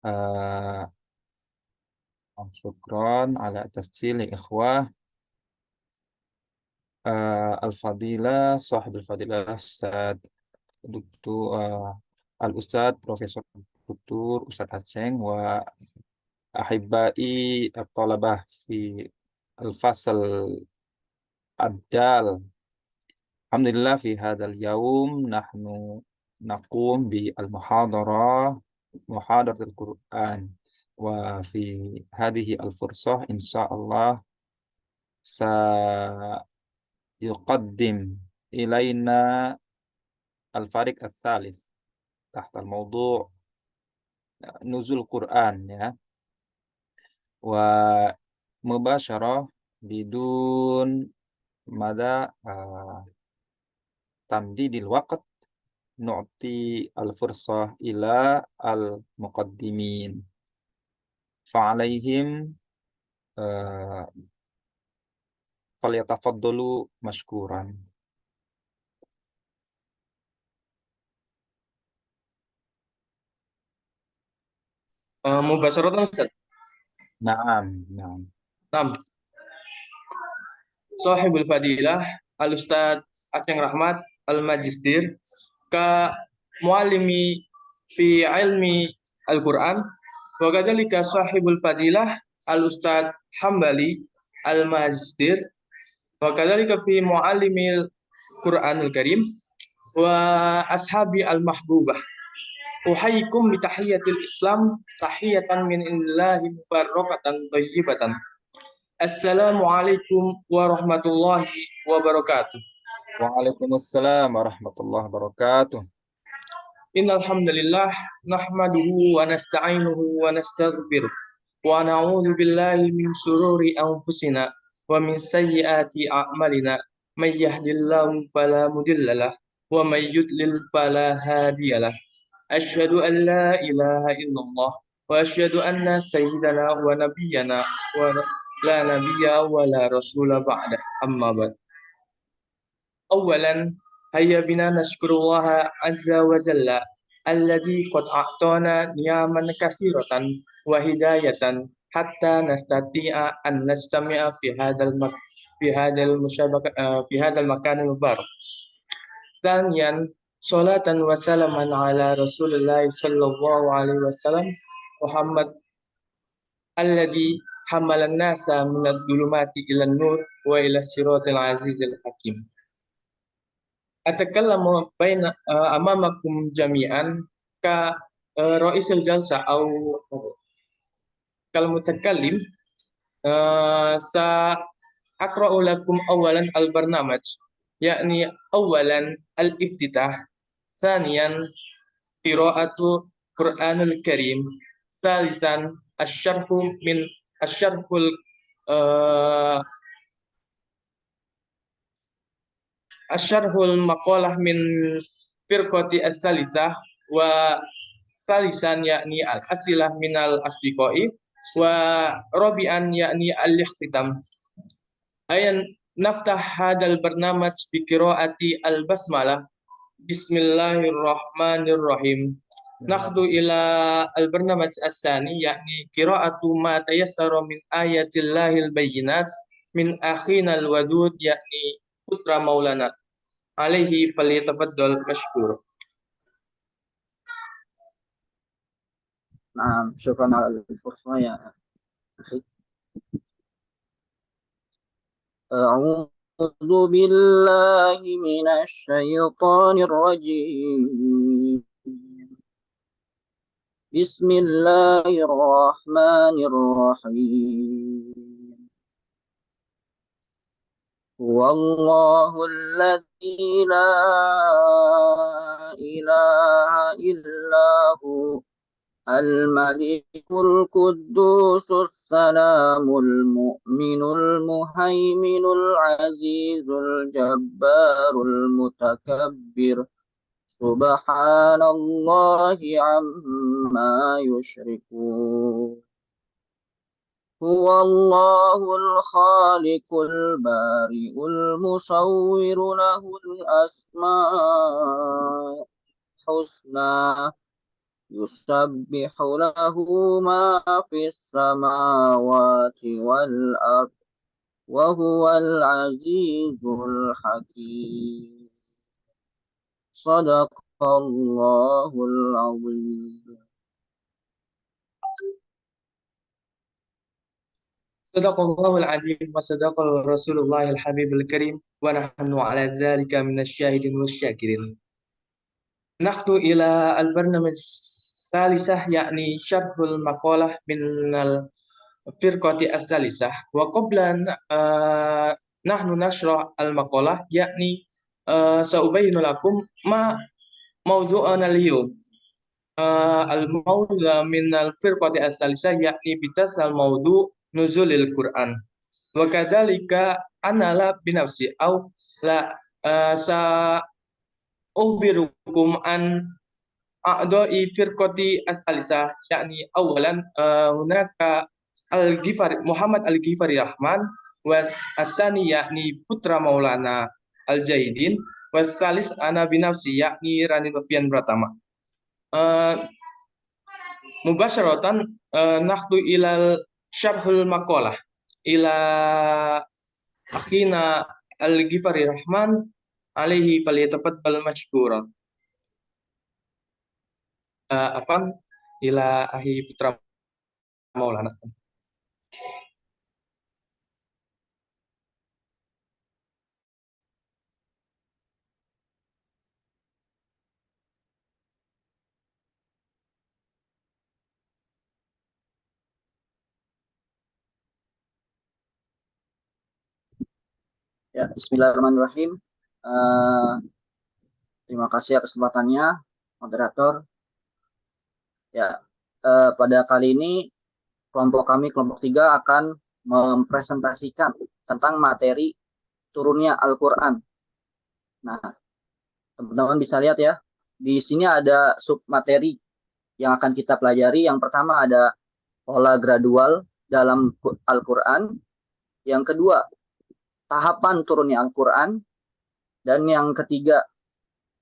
آه شكرا على تسجيل إخوة. الفضيلة صاحب الفضيلة أستاذ دكتور الأستاذ بروفيسور دكتور أستاذ حسين، وأحبائي الطلبة في الفصل الدال. الحمد لله، في هذا اليوم نحن نقوم بالمحاضرة، محاضرة القرآن. وفي هذه الفرصة إن شاء الله سيقدم إلينا الفريق الثالث تحت الموضوع نزول القرآن، ya. ومباشرة بدون مدى تمديد الوقت نعطي الفرصة إلى المقدمين، فعليهم فليتفضلوا مشكورا. مباشرة Ustaz. نعم نعم. Nam, Sohibul Fadilah Al-Ustaz Aceng Rahmat Al-Majisdir ka muallimi fi ilmi Al-Quran wa kadzalika Sohibul Fadilah Al-Ustaz Hambali Al-Majisdir wa kadzalika fi muallimi Al-Quranul Karim wa ashabi al-mahbubah. Uhayyikum bi tahiyyatil Islam tahiyatan min indillahi mubarakatan thayyibatan. Assalamualaikum warahmatullahi wabarakatuh. Waalaikumsalam warahmatullahi wabarakatuh. Innal hamdalillah nahmaduhu wa nasta'inuhu wa nastaghfiruh wa na'udzu billahi min shururi anfusina wa min sayyiati a'malina. May yahdihillahu fala mudhillalah wa may yudlil fala hadiyalah. Asyhadu an la ilaha illallah wa asyhadu anna sayyidana wa nabiyyana wa la nabiyya wa la rasula ba'da. Amma ba'd. أولا هيا بنا نشكر الله عز وجل الذي قد أعطانا نعما كثيرة وهداية حتى نستطيع أن نجتمع في هذا المكان المبارك. ثانيا صلاة وسلاما على رسول الله صلى الله عليه وسلم محمد الذي حمل الناس من الظلمات إلى النور وإلى الصراط العزيز الحكيم. Atakallamu baina amamakum jami'an ka ra'isil jalsa au kal mutakallim sa aqra'u lakum awalan al barnamaj, yakni awalan al iftitah, thaniyan qira'atu Qur'anul Karim, thalithan asyarhu min asyarhul asyarhul maqalah min firqati as-salisah wa salisan yakni al-asilah minal asdiqai wa rabi'an yakni al-ikhtitam. Ayan naftah hadal barnamaj bi qiraati al-basmalah. Bismillahirrahmanirrahim. Nakhdu ila al-barnamaj as-sani yakni qiraatu ma tayassara min ayatillahil bayyinat min akhina al-wadud yakni putra Maulana alaihi falyatafaddal mashkur. نعم، شكرا على الفرصة يا أخي. أعوذ بالله من الشيطان الرجيم. بسم الله الرحمن الرحيم. هو الله الذي لا إله إلا هو الملك القدوس السلام المؤمن المهيمن العزيز الجبار المتكبر سبحان الله عما يشركون. هو الله الخالق البارئ المصور له الأسماء الحسنى يسبح له ما في السماوات والأرض وهو العزيز الحكيم. صدق الله العظيم. Sadaqallahul adzim wa sadaqal Rasulullahil Habibul Karim wa nahnu ala dzalika minasyahidin wasyakirin. Nakhdu ila al-barnamij salisah yakni syarhul maqalah minal firqati as-salisah wa qablan nahnu nashrah al-maqalah yakni saubayinu lakum ma mawdu'ana al-yawm. Al-mawdu' min al-firqati as-salisah yakni bitasal mawdu' nuzulil Quran. Wa kadzalika ana la binafsi au la sa ukhbirukum an a'dha'i firqati as-salisah yakni awalan hunaka Al-Ghifari Muhammad Al-Ghifari Rahman was asani yakni putra Maulana Al-Jaidin was salis ana binafsi yakni Rani Novian Pratama. Mubasyaratan nakhdu ilal syarhul maqalah ila akhina Al-Ghifari Rahman alaihi falyatafaddal mashkuran. Afan ila ahi putra Maulana. Ya, bismillahirrahmanirrahim. Terima kasih atas kesempatannya, moderator. Ya, pada kali ini kelompok kami, kelompok 3 akan mempresentasikan tentang materi turunnya Al-Quran. Nah, teman-teman bisa lihat ya, di sini ada sub materi yang akan kita pelajari. Yang pertama ada pola gradual dalam Al-Quran. Yang kedua, tahapan turunnya Al-Quran. Dan yang ketiga,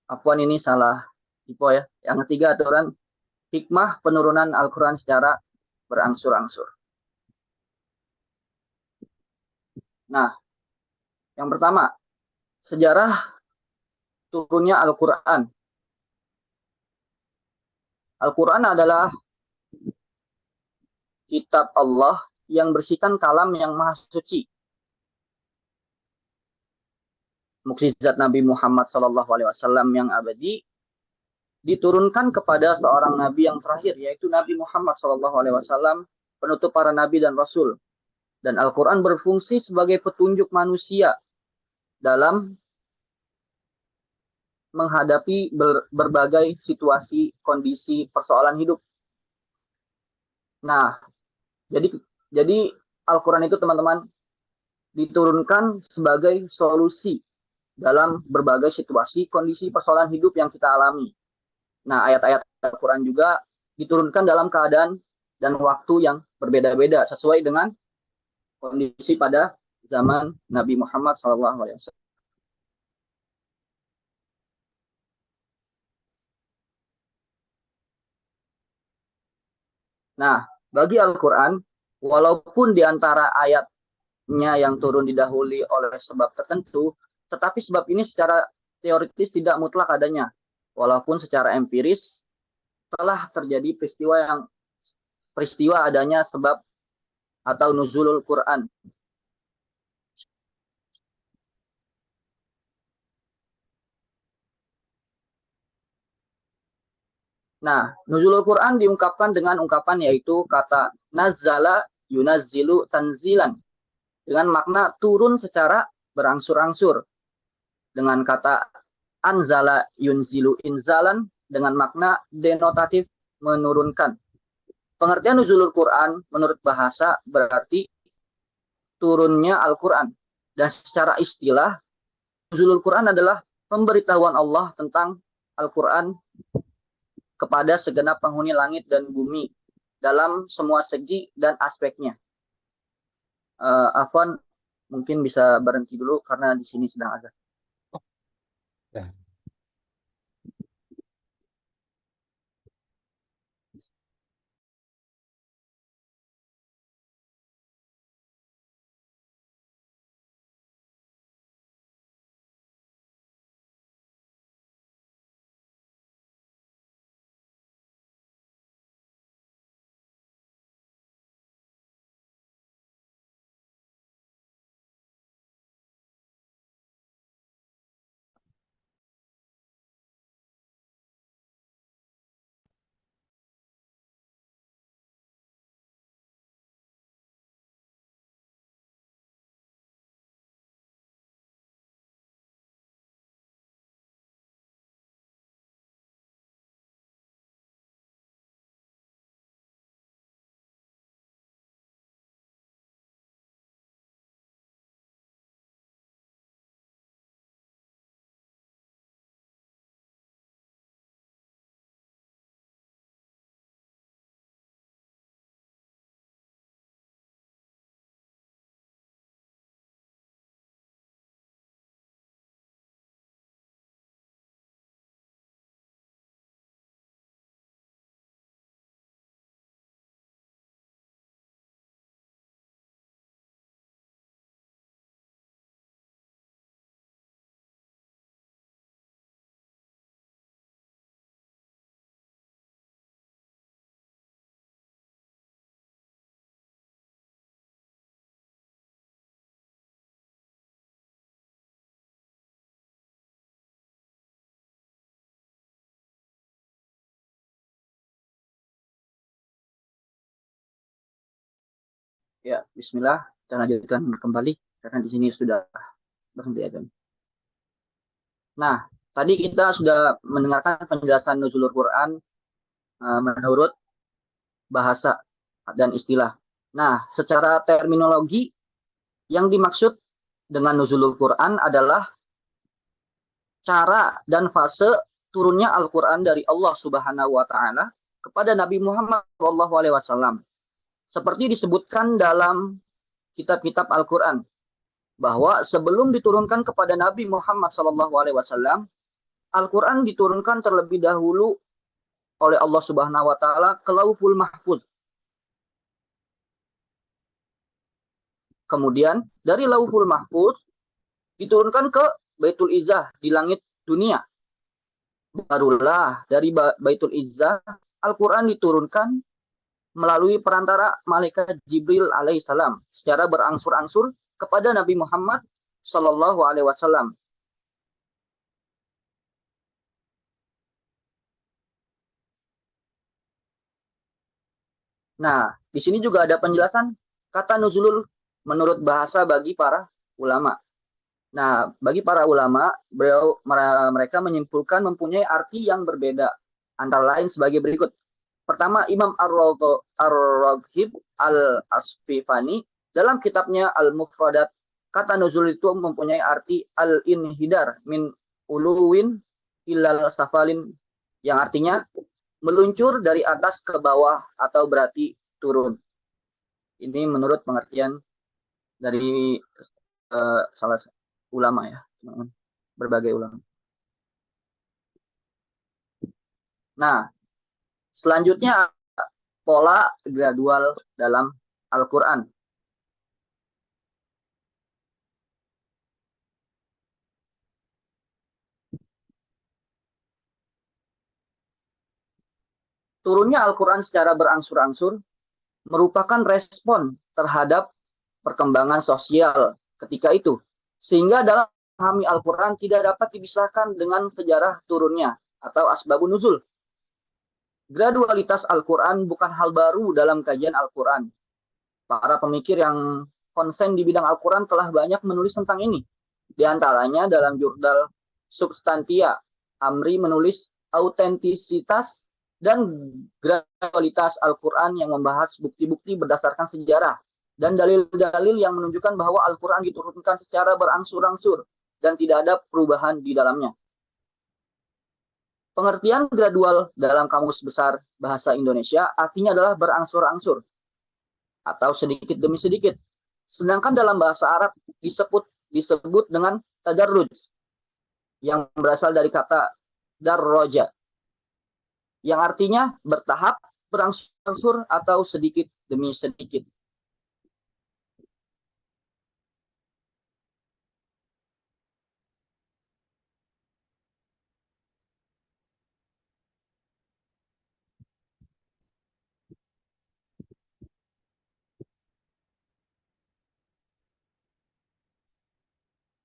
afwan ini salah tipe ya. Yang ketiga aturan hikmah penurunan Al-Quran secara berangsur-angsur. Nah, yang pertama, sejarah turunnya Al-Quran. Al-Quran adalah kitab Allah yang berisikan kalam yang maha suci. Mukjizat Nabi Muhammad SAW yang abadi diturunkan kepada seorang nabi yang terakhir, yaitu Nabi Muhammad SAW, penutup para nabi dan rasul. Dan Al-Quran berfungsi sebagai petunjuk manusia dalam menghadapi berbagai situasi, kondisi, persoalan hidup. Nah, jadi Al-Quran itu teman-teman diturunkan sebagai solusi dalam berbagai situasi, kondisi, persoalan hidup yang kita alami. Nah, ayat-ayat Al-Quran juga diturunkan dalam keadaan dan waktu yang berbeda-beda sesuai dengan kondisi pada zaman Nabi Muhammad SAW. Nah, bagi Al-Quran, walaupun di antara ayatnya yang turun didahului oleh sebab tertentu, tetapi sebab ini secara teoritis tidak mutlak adanya. Walaupun secara empiris telah terjadi peristiwa adanya sebab atau nuzulul Quran. Nah, nuzulul Quran diungkapkan dengan ungkapan yaitu kata nazzala yunazzilu tanzilan dengan makna turun secara berangsur-angsur. Dengan kata anzala yunzilu inzalan dengan makna denotatif menurunkan. Pengertian nuzulul Quran menurut bahasa berarti turunnya Al-Quran. Dan secara istilah, nuzulul Quran adalah pemberitahuan Allah tentang Al-Quran kepada segenap penghuni langit dan bumi dalam semua segi dan aspeknya. Afwan, mungkin bisa berhenti dulu karena di sini sedang azan. Ya. Ya, bismillah. Kita lanjutkan kembali karena di sini sudah berhenti azan. Nah, tadi kita sudah mendengarkan penjelasan nuzulul Quran menurut bahasa dan istilah. Nah, secara terminologi yang dimaksud dengan nuzulul Quran adalah cara dan fase turunnya Al-Quran dari Allah Subhanahu wa Ta'ala kepada Nabi Muhammad SAW. Seperti disebutkan dalam kitab-kitab Al-Quran, bahwa sebelum diturunkan kepada Nabi Muhammad SAW, Al-Quran diturunkan terlebih dahulu oleh Allah Subhanahu wa Ta'ala ke Lauhul Mahfuz. Kemudian dari Lauhul Mahfuz diturunkan ke Baitul Izzah di langit dunia. Barulah dari Baitul Izzah Al-Quran diturunkan melalui perantara malaikat Jibril alaihissalam secara berangsur-angsur kepada Nabi Muhammad Shallallahu Alaihi Wasallam. Nah, di sini juga ada penjelasan kata nuzulul menurut bahasa bagi para ulama. Nah, bagi para ulama, mereka menyimpulkan mempunyai arti yang berbeda, antara lain sebagai berikut. Pertama, Imam Ar-Raghib Al-Asfifani dalam kitabnya Al-Mufradat, kata nuzul itu mempunyai arti al-inhidar min uluwin ilal safalin, yang artinya meluncur dari atas ke bawah atau berarti turun. Ini menurut pengertian dari salah ulama ya, berbagai ulama. Nah, selanjutnya pola gradual dalam Al-Quran. Turunnya Al-Quran secara berangsur-angsur merupakan respon terhadap perkembangan sosial ketika itu. Sehingga dalam memahami Al-Quran tidak dapat dipisahkan dengan sejarah turunnya atau asbabun nuzul. Gradualitas Al-Quran bukan hal baru dalam kajian Al-Quran. Para pemikir yang konsen di bidang Al-Quran telah banyak menulis tentang ini. Di antaranya dalam jurnal Substantia, Amri menulis autentisitas dan gradualitas Al-Quran yang membahas bukti-bukti berdasarkan sejarah dan dalil-dalil yang menunjukkan bahwa Al-Quran diturunkan secara berangsur-angsur dan tidak ada perubahan di dalamnya. Pengertian gradual dalam Kamus Besar Bahasa Indonesia artinya adalah berangsur-angsur atau sedikit demi sedikit. Sedangkan dalam bahasa Arab disebut dengan tadarruj yang berasal dari kata darroja, yang artinya bertahap, berangsur-angsur atau sedikit demi sedikit.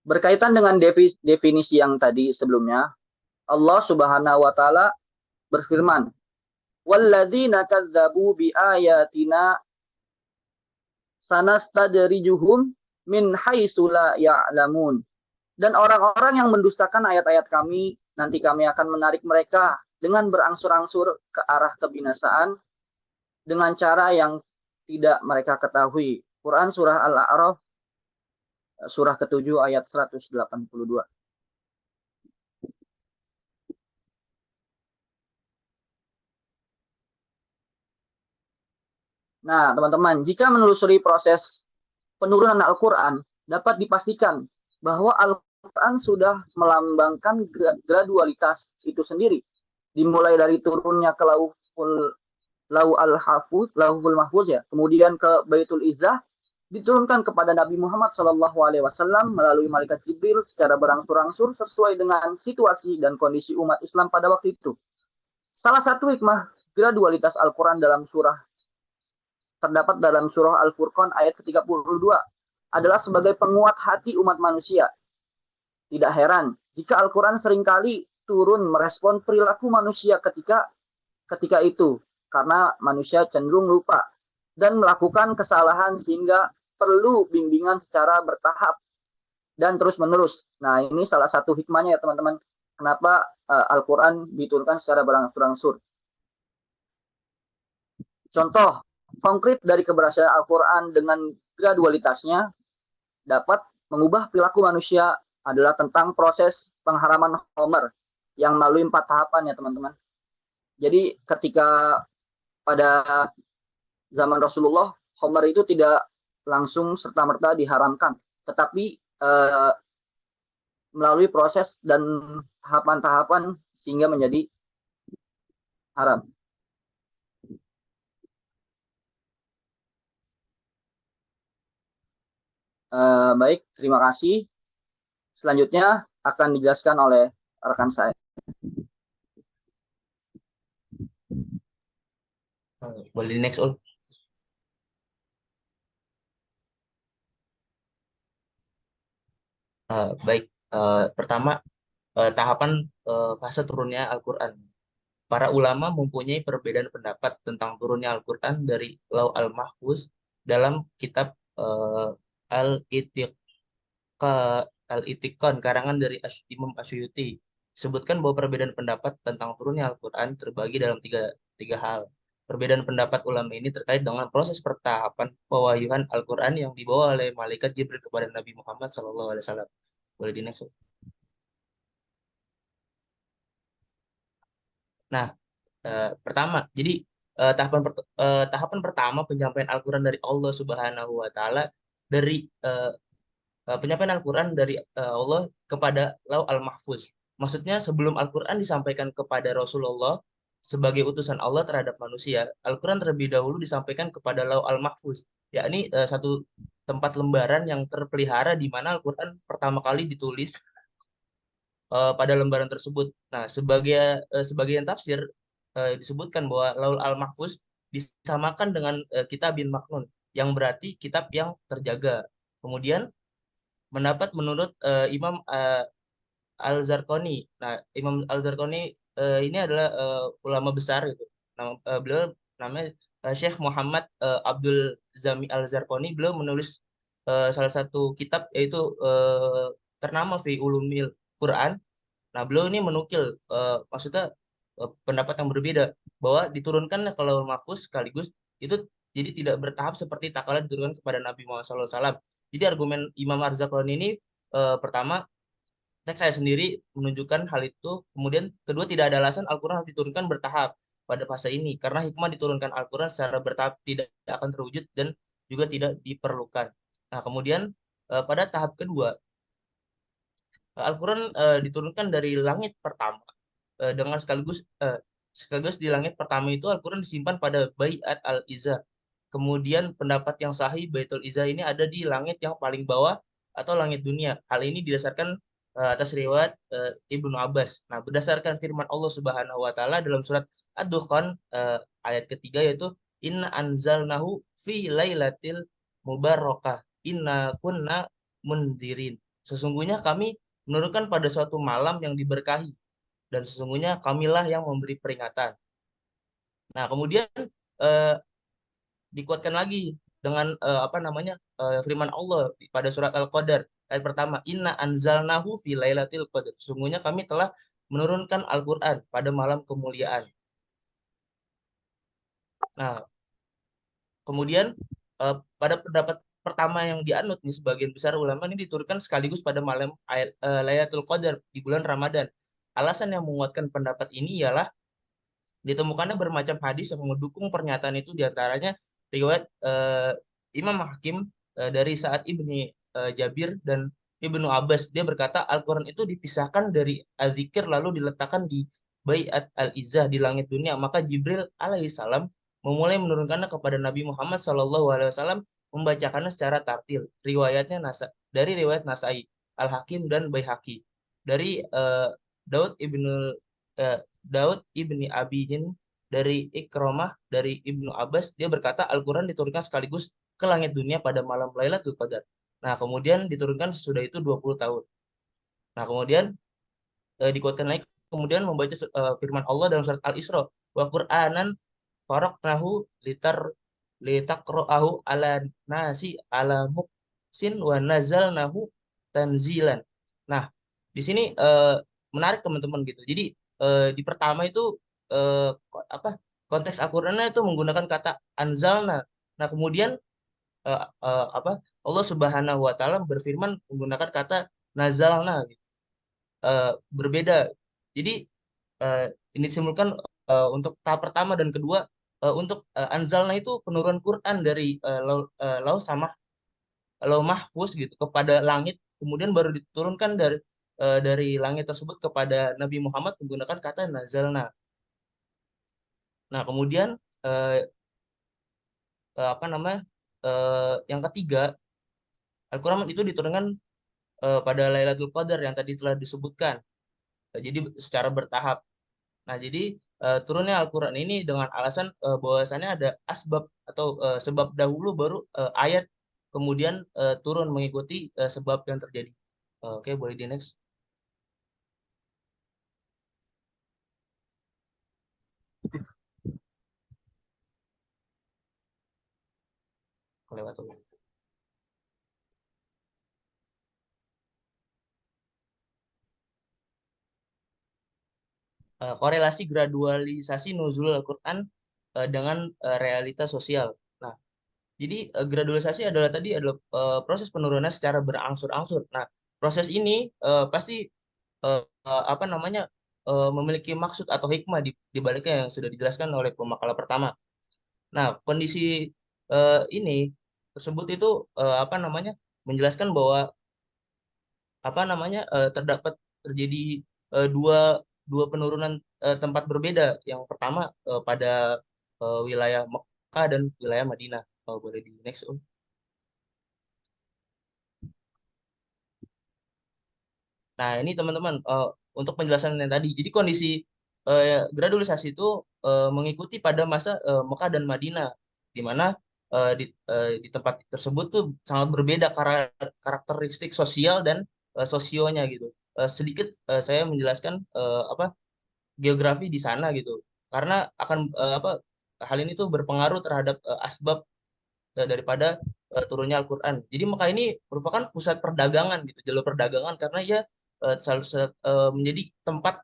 Berkaitan dengan definisi yang tadi sebelumnya, Allah Subhanahu wa Ta'ala berfirman, "Walladzina kadzdzabu biayatina sanastadrijuhum min haitsu la ya'lamun." Dan orang-orang yang mendustakan ayat-ayat kami, nanti kami akan menarik mereka dengan berangsur-angsur ke arah kebinasaan dengan cara yang tidak mereka ketahui. Quran Surah Al-A'raf, Surah ke-7 ayat 182. Nah, teman-teman, jika menelusuri proses penurunan Al-Quran, dapat dipastikan bahwa Al-Quran sudah melambangkan gradualitas itu sendiri. Dimulai dari turunnya ke Lauhul Mahfuz ya, kemudian ke Baitul Izzah, diturunkan kepada Nabi Muhammad SAW melalui malaikat Jibril secara berangsur-angsur sesuai dengan situasi dan kondisi umat Islam pada waktu itu. Salah satu hikmah gradualitas Al-Quran terdapat dalam surah Al-Furqan ayat ke-32 adalah sebagai penguat hati umat manusia. Tidak heran jika Al-Quran seringkali turun merespon perilaku manusia ketika itu, karena manusia cenderung lupa dan melakukan kesalahan sehingga perlu bimbingan secara bertahap dan terus-menerus. Nah, ini salah satu hikmahnya ya teman-teman. Kenapa Al-Quran diturunkan secara berangsur-angsur. Contoh konkret dari keberhasilan Al-Quran dengan gradualitasnya dapat mengubah perilaku manusia adalah tentang proses pengharaman Homer yang melalui 4 tahapan ya teman-teman. Jadi ketika pada zaman Rasulullah, Homer itu tidak langsung serta-merta diharamkan, tetapi melalui proses dan tahapan-tahapan sehingga menjadi haram. Baik, terima kasih. Selanjutnya akan dijelaskan oleh rekan saya. Boleh di next, Ul. Baik, pertama tahapan fase turunnya Al-Quran. Para ulama mempunyai perbedaan pendapat tentang turunnya Al-Quran dari Lauh Al-Mahfuz dalam kitab Al-Itiq Al-Itiqan karangan dari Imam Asyuyuti. Sebutkan bahwa perbedaan pendapat tentang turunnya Al-Quran terbagi dalam tiga hal. Perbedaan pendapat ulama ini terkait dengan proses pertahapan pewahyuan Al-Quran yang dibawa oleh malaikat Jibril kepada Nabi Muhammad SAW. Boleh di next. Nah, pertama, jadi tahapan pertama penyampaian Al-Quran dari Allah Subhanahu Wa Taala dari penyampaian Al-Quran dari Allah kepada Lauh Al-Mahfuz. Maksudnya sebelum Al-Quran disampaikan kepada Rasulullah sebagai utusan Allah terhadap manusia, Al-Quran terlebih dahulu disampaikan kepada Lauh Al-Mahfuz, yakni satu tempat lembaran yang terpelihara di mana Al-Quran pertama kali ditulis pada lembaran tersebut. Nah, sebagian tafsir disebutkan bahwa Lauh Al-Mahfuz disamakan dengan Kitabin Maknun, yang berarti kitab yang terjaga. Kemudian menurut Imam Al-Zarqani. Nah, Imam Al-Zarqani ini adalah ulama besar itu. Beliau namanya Syekh Muhammad Abdul Zami Al-Zarqani. Beliau menulis salah satu kitab yaitu ternama Fi Ulumil Quran. Nah, beliau ini menukil maksudnya pendapat yang berbeda bahwa diturunkan kalau mahfuz sekaligus itu jadi tidak bertahap seperti tak kala diturunkan kepada Nabi Muhammad SAW. Jadi argumen Imam Ar-Zakwani ini pertama teks saya sendiri menunjukkan hal itu. Kemudian kedua tidak ada alasan Al-Quran harus diturunkan bertahap pada fase ini karena hikmah diturunkan Al-Quran secara bertahap tidak akan terwujud dan juga tidak diperlukan. Nah, kemudian pada tahap kedua Al-Quran diturunkan dari langit pertama dengan sekaligus di langit pertama itu Al-Quran disimpan pada Baiat Al-Izzah. Kemudian pendapat yang sahih Baitul Izzah ini ada di langit yang paling bawah atau langit dunia. Hal ini didasarkan atas riwayat Ibnu Abbas. Nah, berdasarkan firman Allah Subhanahu wa taala dalam surat Ad-Dukhan ayat ketiga yaitu Inna anzalnahu fi lailatil mubarakah inna kunna mundirin. Sesungguhnya kami menurunkan pada suatu malam yang diberkahi dan sesungguhnya kamilah yang memberi peringatan. Nah, kemudian eh, dikuatkan lagi dengan firman Allah pada surat Al-Qadar ayat pertama, Inna anzalnahu fi lailatul qadar. Sesungguhnya kami telah menurunkan Al-Qur'an pada malam kemuliaan. Nah, kemudian pada pendapat pertama yang dianut nih sebagian besar ulama ini diturunkan sekaligus pada malam Lailatul Qadar di bulan Ramadan. Alasan yang menguatkan pendapat ini ialah ditemukannya bermacam hadis yang mendukung pernyataan itu diantaranya riwayat Imam Hakim dari Sa'ad ibni Jabir dan Ibnu Abbas. Dia berkata Al-Quran itu dipisahkan dari al-zikir lalu diletakkan di Baiat Al-Izzah di langit dunia. Maka Jibril alaihissalam memulai menurunkannya kepada Nabi Muhammad SAW membacakannya secara tartil. Dari riwayat Nasai, Al-Hakim dan Baihaqi. Dari Daud ibnu Daud ibni Abihin dari Ikramah dari Ibnu Abbas dia berkata Al-Quran diturunkan sekaligus ke langit dunia pada malam Lailatul Qadar. Nah, kemudian diturunkan sesudah itu 20 tahun. Nah, kemudian dikuatkan lagi kemudian membaca firman Allah dalam surat Al-Isra wa Qur'anan faraqnahu litar litaqra'ahu ala nasi ala muksin wa nazalnahu tanzilan. Nah, di sini menarik teman-teman gitu. Jadi di pertama itu apa konteks Al-Qur'annya itu menggunakan kata anzalna. Nah, kemudian apa Allah Subhanahu wa taala berfirman menggunakan kata nazalna gitu. Berbeda. Jadi eh, ini disimpulkan untuk tahap pertama dan kedua untuk anzalna itu penurunan Quran dari lauh sama lauh mahfuz gitu kepada langit, kemudian baru diturunkan dari langit tersebut kepada Nabi Muhammad menggunakan kata nazalna. Nah, kemudian eh, apa namanya yang ketiga, Al-Quran itu diturunkan pada Lailatul Qadar yang tadi telah disebutkan. Jadi secara bertahap. Nah, jadi turunnya Al-Quran ini dengan alasan bahwasannya ada asbab atau sebab dahulu baru ayat kemudian turun mengikuti sebab yang terjadi. Oke, boleh di next. Kelewat dulu. Korelasi gradualisasi nuzul Al-Quran dengan realitas sosial. Nah, jadi gradualisasi adalah proses penurunan secara berangsur-angsur. Nah, proses ini pasti apa namanya memiliki maksud atau hikmah di baliknya yang sudah dijelaskan oleh pemakalah pertama. Nah, kondisi ini tersebut itu apa namanya menjelaskan bahwa apa namanya terdapat terjadi dua dua penurunan tempat berbeda. Yang pertama pada wilayah Mekah dan wilayah Madinah. Boleh di next, Om. Nah, ini teman-teman untuk penjelasan yang tadi. Jadi kondisi gradualisasi itu mengikuti pada masa Mekah dan Madinah, di mana di tempat tersebut tuh sangat berbeda karakteristik sosial dan sosionya gitu. Sedikit saya menjelaskan apa geografi di sana gitu, karena akan apa hal ini tuh berpengaruh terhadap asbab daripada turunnya Al-Quran. Jadi Mekah ini merupakan pusat perdagangan gitu, jalur perdagangan karena ia menjadi tempat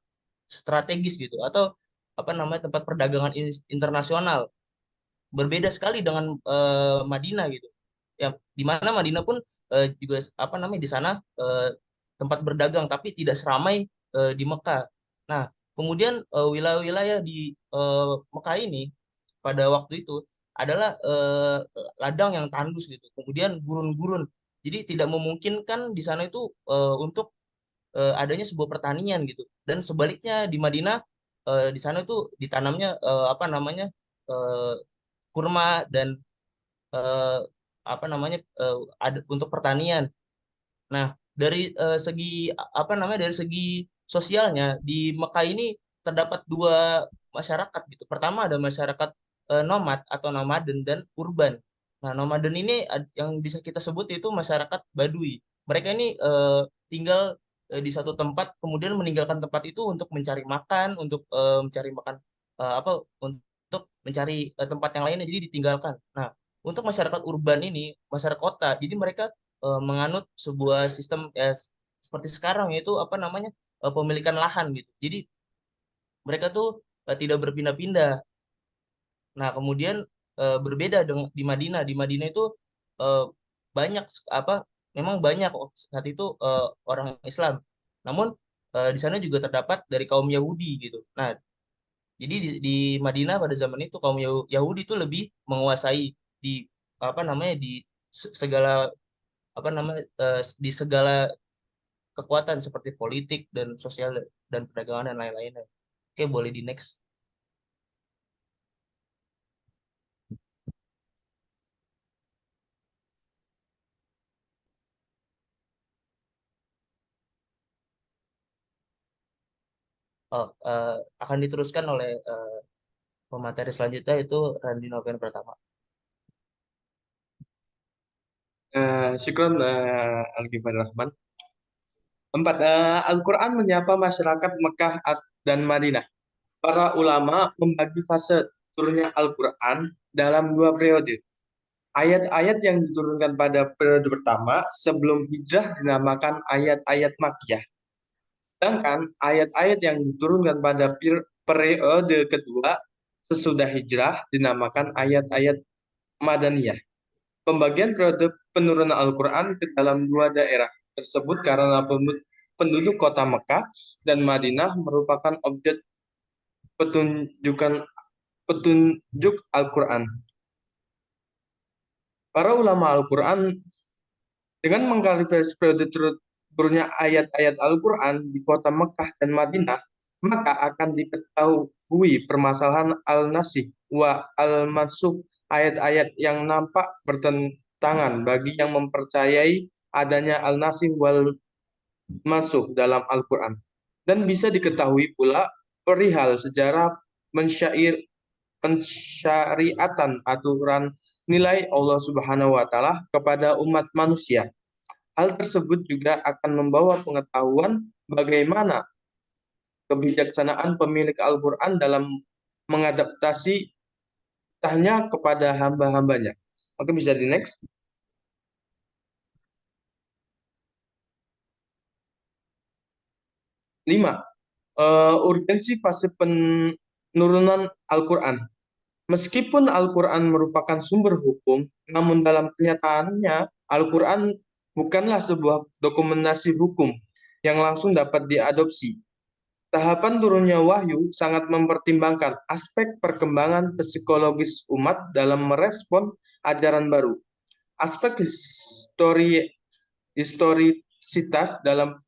strategis gitu atau apa namanya tempat perdagangan internasional. Berbeda sekali dengan Madinah gitu. Ya, di mana Madinah pun juga apa namanya di sana tempat berdagang tapi tidak seramai di Mekah. Nah, kemudian wilayah-wilayah di Mekah ini pada waktu itu adalah ladang yang tandus gitu. Kemudian gurun-gurun. Jadi tidak memungkinkan di sana itu untuk adanya sebuah pertanian gitu. Dan sebaliknya di Madinah di sana itu ditanamnya apa namanya eh, kurma dan eh, apa namanya ada untuk pertanian. Nah, dari segi apa namanya dari segi sosialnya di Mekah ini terdapat dua masyarakat gitu. Pertama ada masyarakat nomad atau nomaden dan urban. Nah, nomaden ini yang bisa kita sebut itu masyarakat Baduy. Mereka ini tinggal di satu tempat kemudian meninggalkan tempat itu untuk mencari makan, untuk mencari makan apa untuk mencari tempat yang lainnya jadi ditinggalkan. Nah, untuk masyarakat urban ini, masyarakat kota, jadi mereka menganut sebuah sistem seperti sekarang yaitu apa namanya pemilikan lahan gitu. Jadi mereka tuh tidak berpindah-pindah. Nah, kemudian berbeda dengan di Madinah. Di Madinah itu eh, banyak apa memang banyak saat itu orang Islam. Namun di sana juga terdapat dari kaum Yahudi gitu. Nah, jadi di Madinah pada zaman itu kaum Yahudi itu lebih menguasai di apa namanya di segala apa namanya di segala kekuatan seperti politik dan sosial dan perdagangan dan lain-lainnya. Oke, boleh di next. Oh, akan diteruskan oleh pemateri selanjutnya itu Randi Noven pertama. Syukron Al-Ghifari Rahman. 4. Al-Quran menyapa masyarakat Mekah dan Madinah. Para ulama membagi fase turunnya Al-Quran dalam 2 periode. Ayat-ayat yang diturunkan pada periode pertama sebelum hijrah dinamakan ayat-ayat Makkiyah. Sedangkan ayat-ayat yang diturunkan pada periode kedua sesudah hijrah dinamakan ayat-ayat Madaniyah. Pembagian periode penurunan Al-Quran ke dalam 2 daerah tersebut karena penduduk kota Mekah dan Madinah merupakan objek petunjuk Al-Quran. Para ulama Al-Quran dengan mengklarifikasi periode turunnya ayat-ayat Al-Quran di kota Mekah dan Madinah, maka akan diketahui permasalahan al-nasih wa al-mansukh, ayat-ayat yang nampak bertentangan bagi yang mempercayai adanya al-nasih wal mansukh dalam Al-Quran. Dan bisa diketahui pula perihal sejarah pensyariatan aturan nilai Allah Subhanahu wa taala kepada umat manusia. Hal tersebut juga akan membawa pengetahuan bagaimana kebijaksanaan pemilik Al-Quran dalam mengadaptasi titahnya kepada hamba-hambanya. Oke, bisa di next. 5. Urgensi fase penurunan Al-Quran. Meskipun Al-Quran merupakan sumber hukum, namun dalam kenyataannya Al-Quran bukanlah sebuah dokumentasi hukum yang langsung dapat diadopsi. Tahapan turunnya wahyu sangat mempertimbangkan aspek perkembangan psikologis umat dalam merespon ajaran baru. Aspek historisitas dalam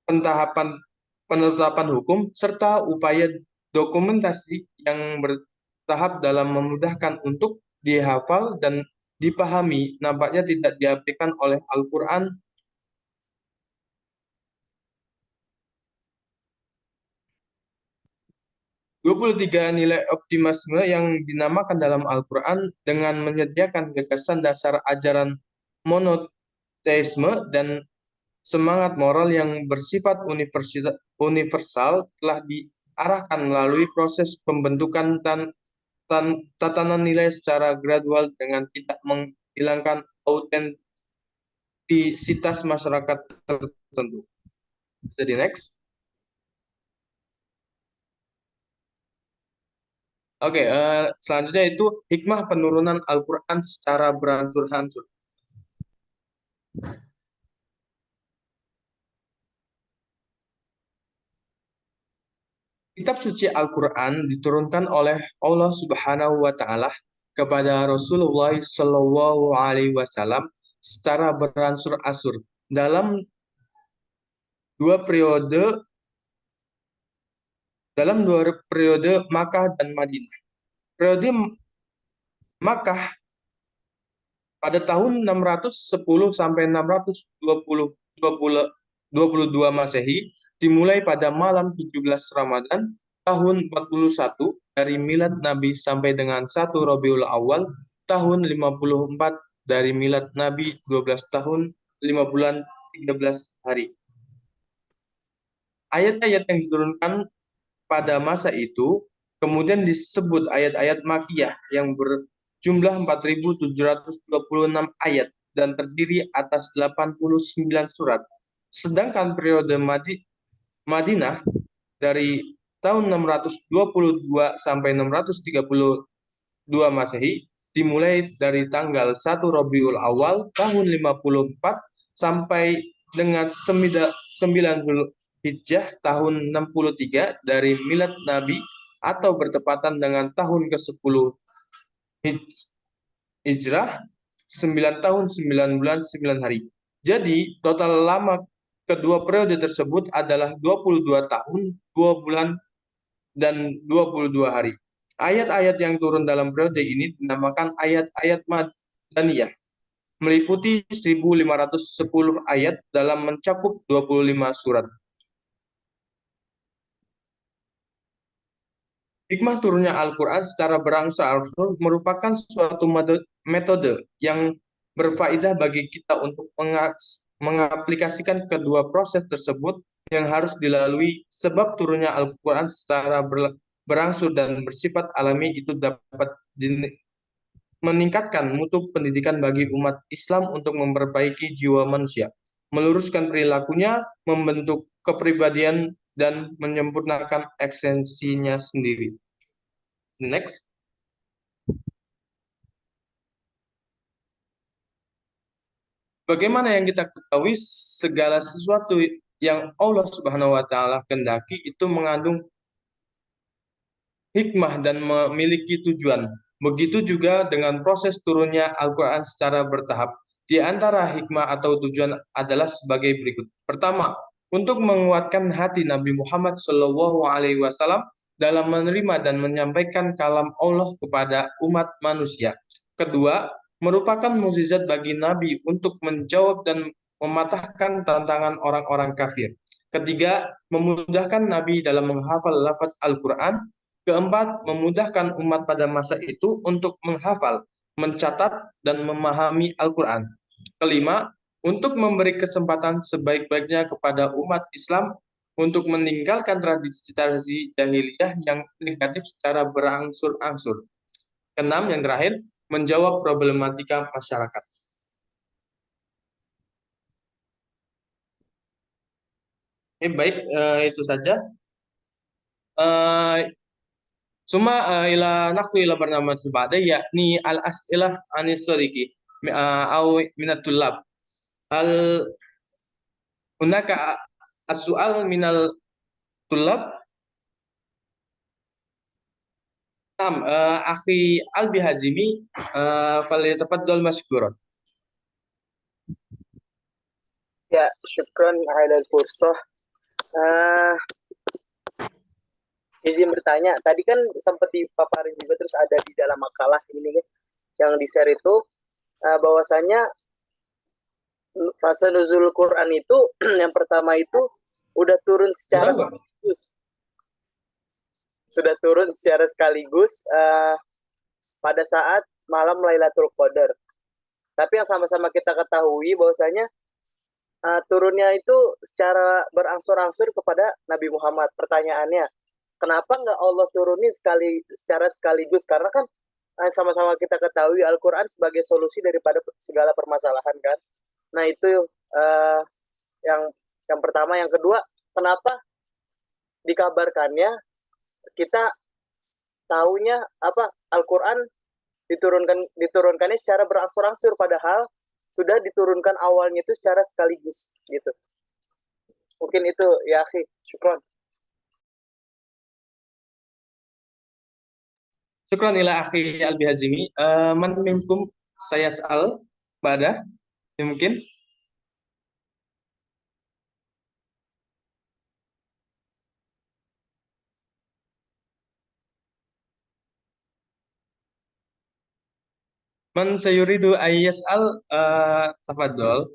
penetapan hukum, serta upaya dokumentasi yang bertahap dalam memudahkan untuk dihafal dan dipahami nampaknya tidak diabaikan oleh Al-Quran. "23 nilai optimisme yang dinamakan dalam Al-Quran dengan menyediakan gagasan dasar ajaran monoteisme dan semangat moral yang bersifat universal telah diarahkan melalui proses pembentukan tatanan nilai secara gradual dengan tidak menghilangkan autentisitas masyarakat tertentu." Jadi next. Oke, selanjutnya itu hikmah penurunan Al-Quran secara beransur-ansur. Kitab suci Al-Quran diturunkan oleh Allah Subhanahu wa taala kepada Rasulullah Shallallahu alaihi wasallam secara beransur-ansur dalam dua periode Makkah dan Madinah. Periode Makkah pada tahun 610 sampai 622 Masehi dimulai pada malam 17 Ramadan tahun 41 dari milad Nabi sampai dengan 1 Rabiul Awal tahun 54 dari milad Nabi, 12 tahun 5 bulan 13 hari. Ayat-ayat yang diturunkan pada masa itu kemudian disebut ayat-ayat Makkiyah yang berjumlah 4.726 ayat dan terdiri atas 89 surat. Sedangkan periode Madinah dari tahun 622 sampai 632 Masehi dimulai dari tanggal 1 Rabiul Awal tahun 54 sampai dengan 9 Hijjah tahun 63 dari milad Nabi atau bertepatan dengan tahun ke-10 Hijrah, 9 tahun 9 bulan 9 hari. Jadi total lama kedua periode tersebut adalah 22 tahun, 2 bulan, dan 22 hari. Ayat-ayat yang turun dalam periode ini dinamakan ayat-ayat Madaniyah, meliputi 1.510 ayat dalam mencakup 25 surat. Hikmah turunnya Al-Quran secara berangsur-angsur merupakan suatu metode yang berfaedah bagi kita untuk mengaplikasikan kedua proses tersebut yang harus dilalui sebab turunnya Al-Quran secara berangsur dan bersifat alami itu dapat meningkatkan mutu pendidikan bagi umat Islam untuk memperbaiki jiwa manusia, meluruskan perilakunya, membentuk kepribadian, dan menyempurnakan esensinya sendiri. Next. Bagaimana yang kita ketahui, segala sesuatu yang Allah Subhanahu wa taala kehendaki itu mengandung hikmah dan memiliki tujuan. Begitu juga dengan proses turunnya Al-Quran secara bertahap. Di antara hikmah atau tujuan adalah sebagai berikut. Pertama, untuk menguatkan hati Nabi Muhammad SAW dalam menerima dan menyampaikan kalam Allah kepada umat manusia. Kedua, merupakan mukjizat bagi Nabi untuk menjawab dan mematahkan tantangan orang-orang kafir. Ketiga, memudahkan Nabi dalam menghafal lafaz Al-Quran. Keempat, memudahkan umat pada masa itu untuk menghafal, mencatat, dan memahami Al-Quran. Kelima, untuk memberi kesempatan sebaik-baiknya kepada umat Islam untuk meninggalkan tradisi-tradisi jahiliyah yang negatif secara berangsur-angsur. Keenam, yang terakhir, menjawab problematika masyarakat. Baik, itu saja. Suma ila naqlu ila barnamij ba'da yakni al-as'ilah anis sadiqi au minat tulab. Hal hunaka as-su'al minal tulab? Naam, akhi Albi Hazimi, falyatafaddal mashkuran. Ya, syukran ala al-fursah. Izin bertanya, tadi kan sempat dipaparin juga terus ada di dalam makalah ini kan, yang di-share itu bahwasanya fase nuzul Quran itu yang pertama itu udah turun secara sekaligus. Sudah turun secara sekaligus pada saat malam Lailatul Qadar. Tapi yang sama-sama kita ketahui bahwasanya turunnya itu secara berangsur-angsur kepada Nabi Muhammad. Pertanyaannya, kenapa nggak Allah turunin secara sekaligus? Karena kan sama-sama kita ketahui Al-Quran sebagai solusi daripada segala permasalahan kan. Nah itu yang pertama. Yang kedua, kenapa dikabarkannya kita tahunya apa Al-Quran diturunkannya secara berangsur-angsur padahal sudah diturunkan awalnya itu secara sekaligus gitu. Mungkin itu ya akhi, syukron. Syukran ila akhi Albi Hazimi. Man minkum sayas'al pada mungkin. Man sayuridu ayyas'al, tafadhol.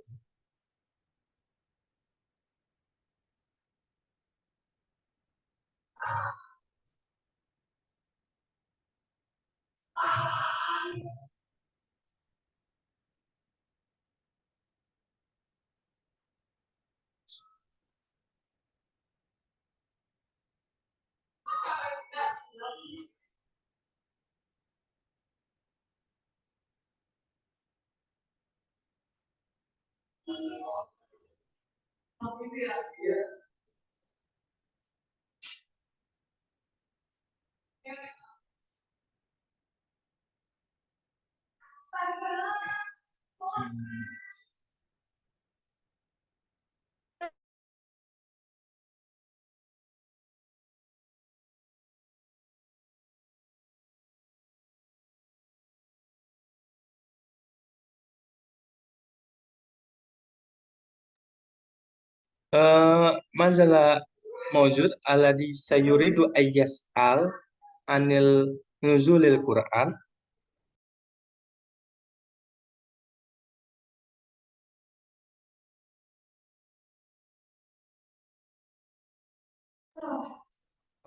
Mazala mawjud alladhi sayuridu ayyas'al anil nuzulil Quran.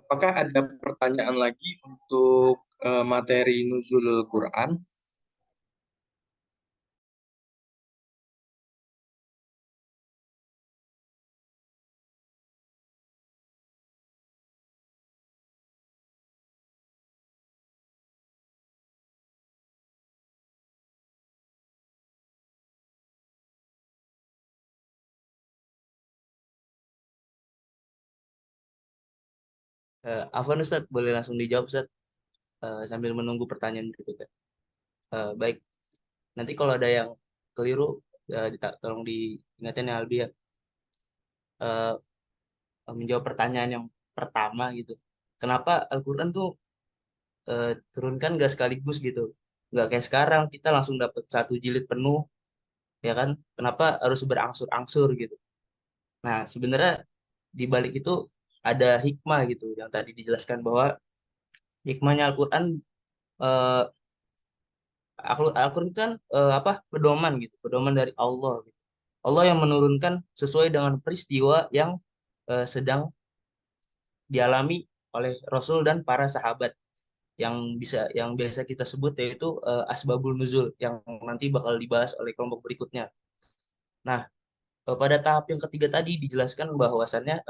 Apakah ada pertanyaan lagi untuk materi nuzulul Quran? Afwan Ustadz, boleh langsung dijawab Ustadz, sambil menunggu pertanyaan berikutnya. Baik, nanti kalau ada yang keliru, tolong diingatkan ya Albi ya. Eh, Menjawab pertanyaan yang pertama gitu. Kenapa Al-Quran tuh turunkan gak sekaligus gitu? Nggak kayak sekarang, kita langsung dapat satu jilid penuh, ya kan? Kenapa harus berangsur-angsur gitu? Nah, sebenarnya di balik itu ada hikmah gitu, yang tadi dijelaskan bahwa hikmahnya Al-Quran, eh, Al-Quran kan apa, pedoman gitu, pedoman dari Allah gitu. Allah yang menurunkan sesuai dengan peristiwa yang sedang dialami oleh Rasul dan para sahabat, yang biasa kita sebut yaitu asbabul nuzul, yang nanti bakal dibahas oleh kelompok berikutnya. Nah, pada tahap yang ketiga tadi dijelaskan bahwasannya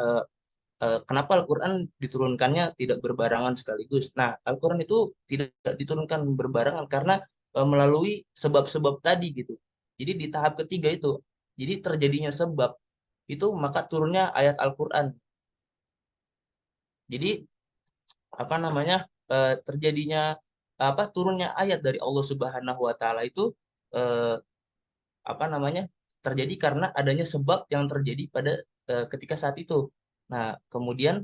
kenapa Al-Quran diturunkannya tidak berbarengan sekaligus. Nah, Al-Quran itu tidak diturunkan berbarengan karena melalui sebab-sebab tadi gitu. Jadi di tahap ketiga itu, jadi terjadinya sebab itu maka turunnya ayat Al-Quran. Jadi apa namanya, terjadinya apa, turunnya ayat dari Allah Subhanahu Wa Taala itu eh, apa namanya, terjadi karena adanya sebab yang terjadi pada ketika saat itu. Nah, kemudian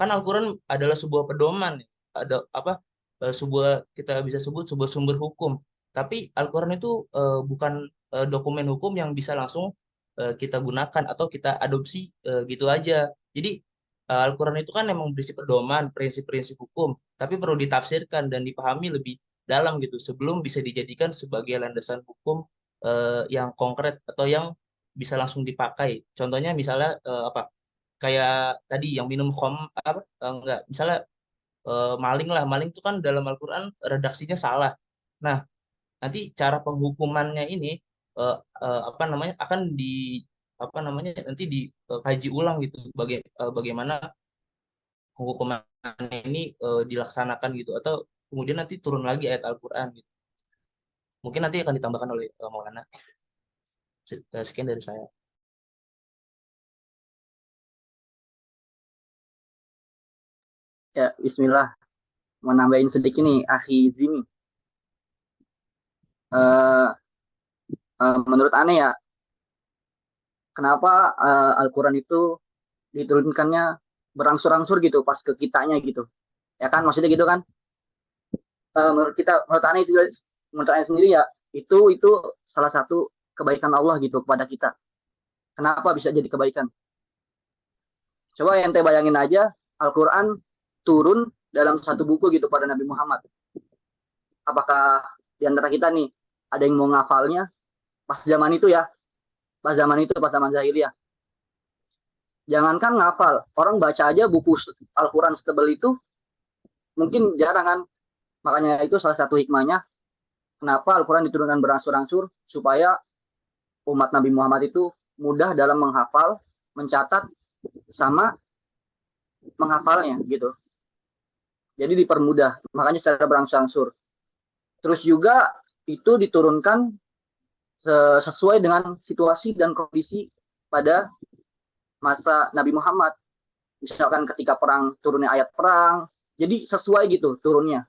kan Al-Quran adalah sebuah pedoman, ya. Ada apa, sebuah, kita bisa sebut sebuah sumber hukum. Tapi Al-Quran itu bukan dokumen hukum yang bisa langsung kita gunakan atau kita adopsi gitu aja. Jadi Al-Quran itu kan memang berisi pedoman, prinsip-prinsip hukum, tapi perlu ditafsirkan dan dipahami lebih dalam gitu sebelum bisa dijadikan sebagai landasan hukum yang konkret atau yang bisa langsung dipakai. Contohnya misalnya apa, kayak tadi yang minum apa, enggak, misalnya maling lah, maling itu kan dalam Al-Quran redaksinya salah. Nah, nanti cara penghukumannya ini apa namanya, akan di apa namanya, nanti dikaji ulang gitu, bagaimana penghukuman ini dilaksanakan gitu, atau kemudian nanti turun lagi ayat Al-Quran gitu. Mungkin nanti akan ditambahkan oleh Maulana. Sekian dari saya. Ya, Bismillah. Mau nambahin sedikit nih, Akhi Zimi. Eh, Menurut aneh ya, kenapa Al-Quran itu diturunkannya berangsur-angsur gitu pas ke kitanya gitu. Ya kan, maksudnya gitu kan. Menurut aneh sendiri ya, itu salah satu kebaikan Allah gitu kepada kita. Kenapa bisa jadi kebaikan? Coba ente bayangin aja, Al-Quran turun dalam satu buku gitu pada Nabi Muhammad. Apakah di antara kita nih ada yang mau ngafalnya pas zaman itu ya, pas zaman jahiliyah. Jangankan ngafal, orang baca aja buku Al-Quran setebal itu mungkin jarang kan. Makanya itu salah satu hikmahnya kenapa Al-Quran diturunkan berangsur-angsur supaya umat Nabi Muhammad itu mudah dalam menghafal, mencatat, sama menghafalnya gitu. Jadi dipermudah, makanya secara berangsur-angsur. Terus juga itu diturunkan sesuai dengan situasi dan kondisi pada masa Nabi Muhammad. Misalkan ketika perang turunnya ayat perang, jadi sesuai gitu turunnya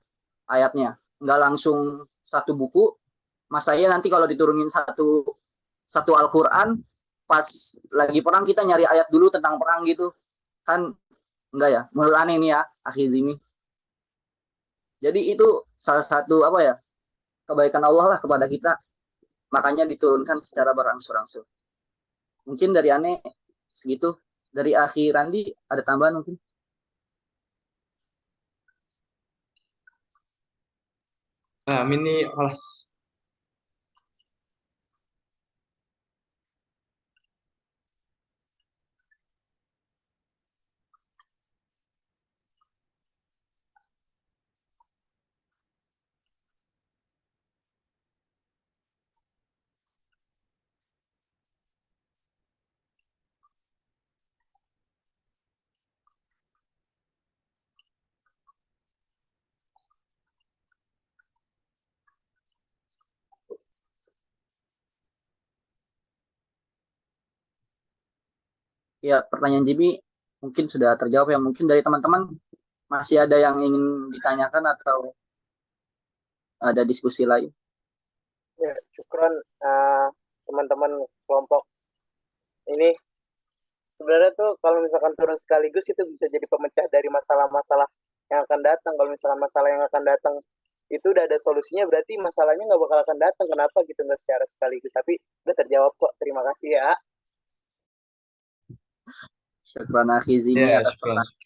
ayatnya. Nggak langsung satu buku. Masanya nanti kalau diturunin satu Al-Quran, pas lagi perang kita nyari ayat dulu tentang perang gitu. Kan enggak ya, menurut aneh ini ya, akhir ini. Jadi itu salah satu apa ya, kebaikan Allah lah kepada kita. Makanya diturunkan secara berangsur-angsur. Mungkin dari aneh segitu. Dari akhir Randi ada tambahan mungkin? Ini kelas. Ya, pertanyaan Jibi mungkin sudah terjawab ya. Mungkin dari teman-teman masih ada yang ingin ditanyakan atau ada diskusi lain? Ya, syukron teman-teman kelompok ini. Sebenarnya tuh kalau misalkan turun sekaligus itu bisa jadi pemecah dari masalah-masalah yang akan datang. Kalau misalkan masalah yang akan datang itu udah ada solusinya, berarti masalahnya nggak bakal akan datang. Kenapa gitu nggak secara sekaligus? Tapi udah terjawab kok. Terima kasih ya. Syukran akhi Zimi Ya, atas syukran. pertanyaan.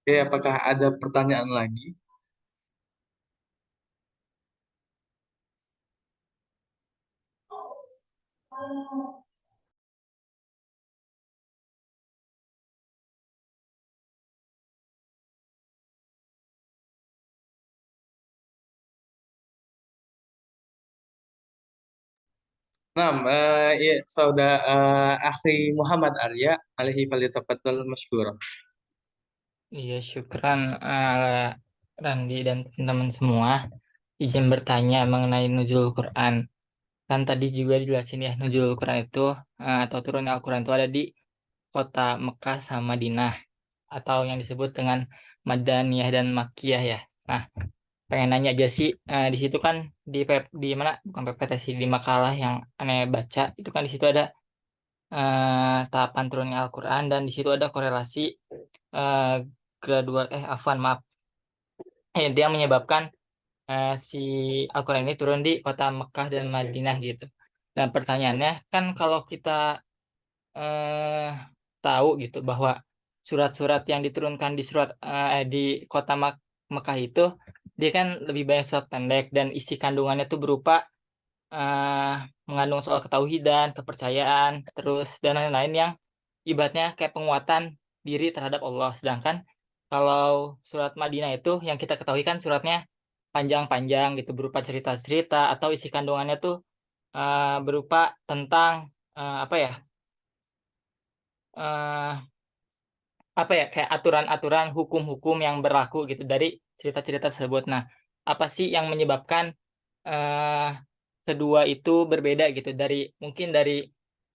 Oke, apakah ada pertanyaan lagi? Nah, ya, saudara akhi Muhammad Arya, alaihi falyatafaddal masykur. Iya, syukran Randi dan teman-teman semua. Izin bertanya mengenai nuzul Quran. Kan tadi juga dijelasin ya, nuzul Quran itu atau turunnya Al-Quran itu ada di kota Mekah sama Madinah atau yang disebut dengan Madaniyah dan Makkiyah ya. Nah, pengen nanya aja sih di situ kan di mana bukan PPT sih di makalah yang aneh baca itu kan di situ ada tahapan turunnya Al-Quran dan di situ ada korelasi eh, gradual afwan maaf itu yang menyebabkan si Al-Quran ini turun di kota Mekah dan Madinah gitu. Dan pertanyaannya kan kalau kita eh, tahu gitu bahwa surat-surat yang diturunkan di kota Mekah itu dia kan lebih banyak surat pendek dan isi kandungannya tuh berupa eh, mengandung soal ketauhidan, kepercayaan, terus dan lain-lain yang ibaratnya kayak penguatan diri terhadap Allah. Sedangkan kalau surat Madinah itu yang kita ketahui kan suratnya panjang-panjang gitu berupa cerita-cerita atau isi kandungannya tuh berupa tentang apa ya? eh, apa ya kayak aturan-aturan hukum-hukum yang berlaku gitu dari cerita-cerita tersebut. Nah, apa sih yang menyebabkan eh kedua itu berbeda gitu dari mungkin dari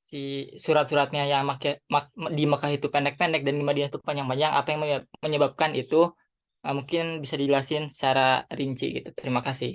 si surat-suratnya yang di Mekah itu pendek-pendek dan di Madinah itu panjang-panjang apa yang menyebabkan itu mungkin bisa dijelasin secara rinci gitu. Terima kasih.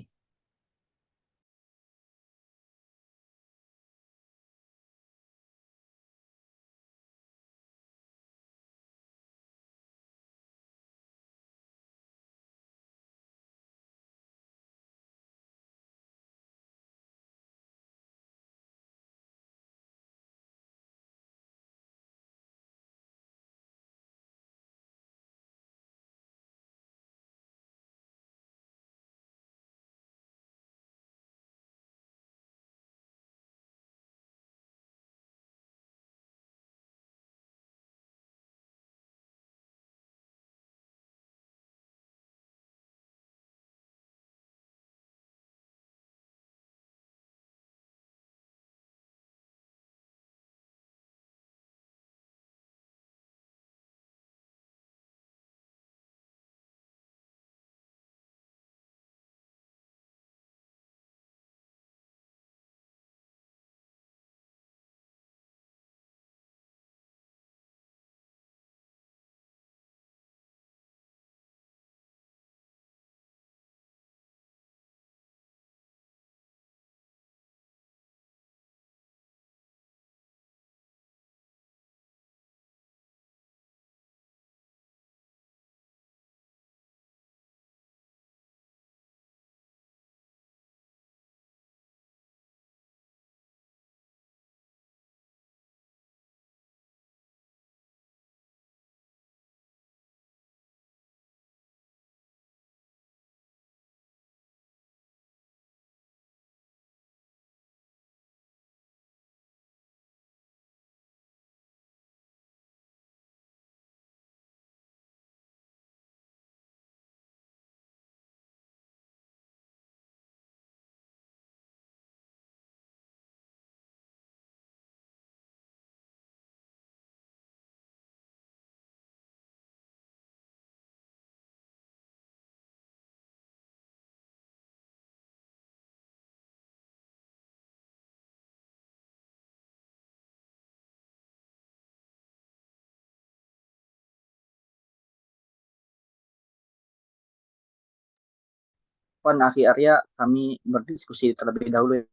Afwan Akhi Arya, kami berdiskusi terlebih dahulu ya,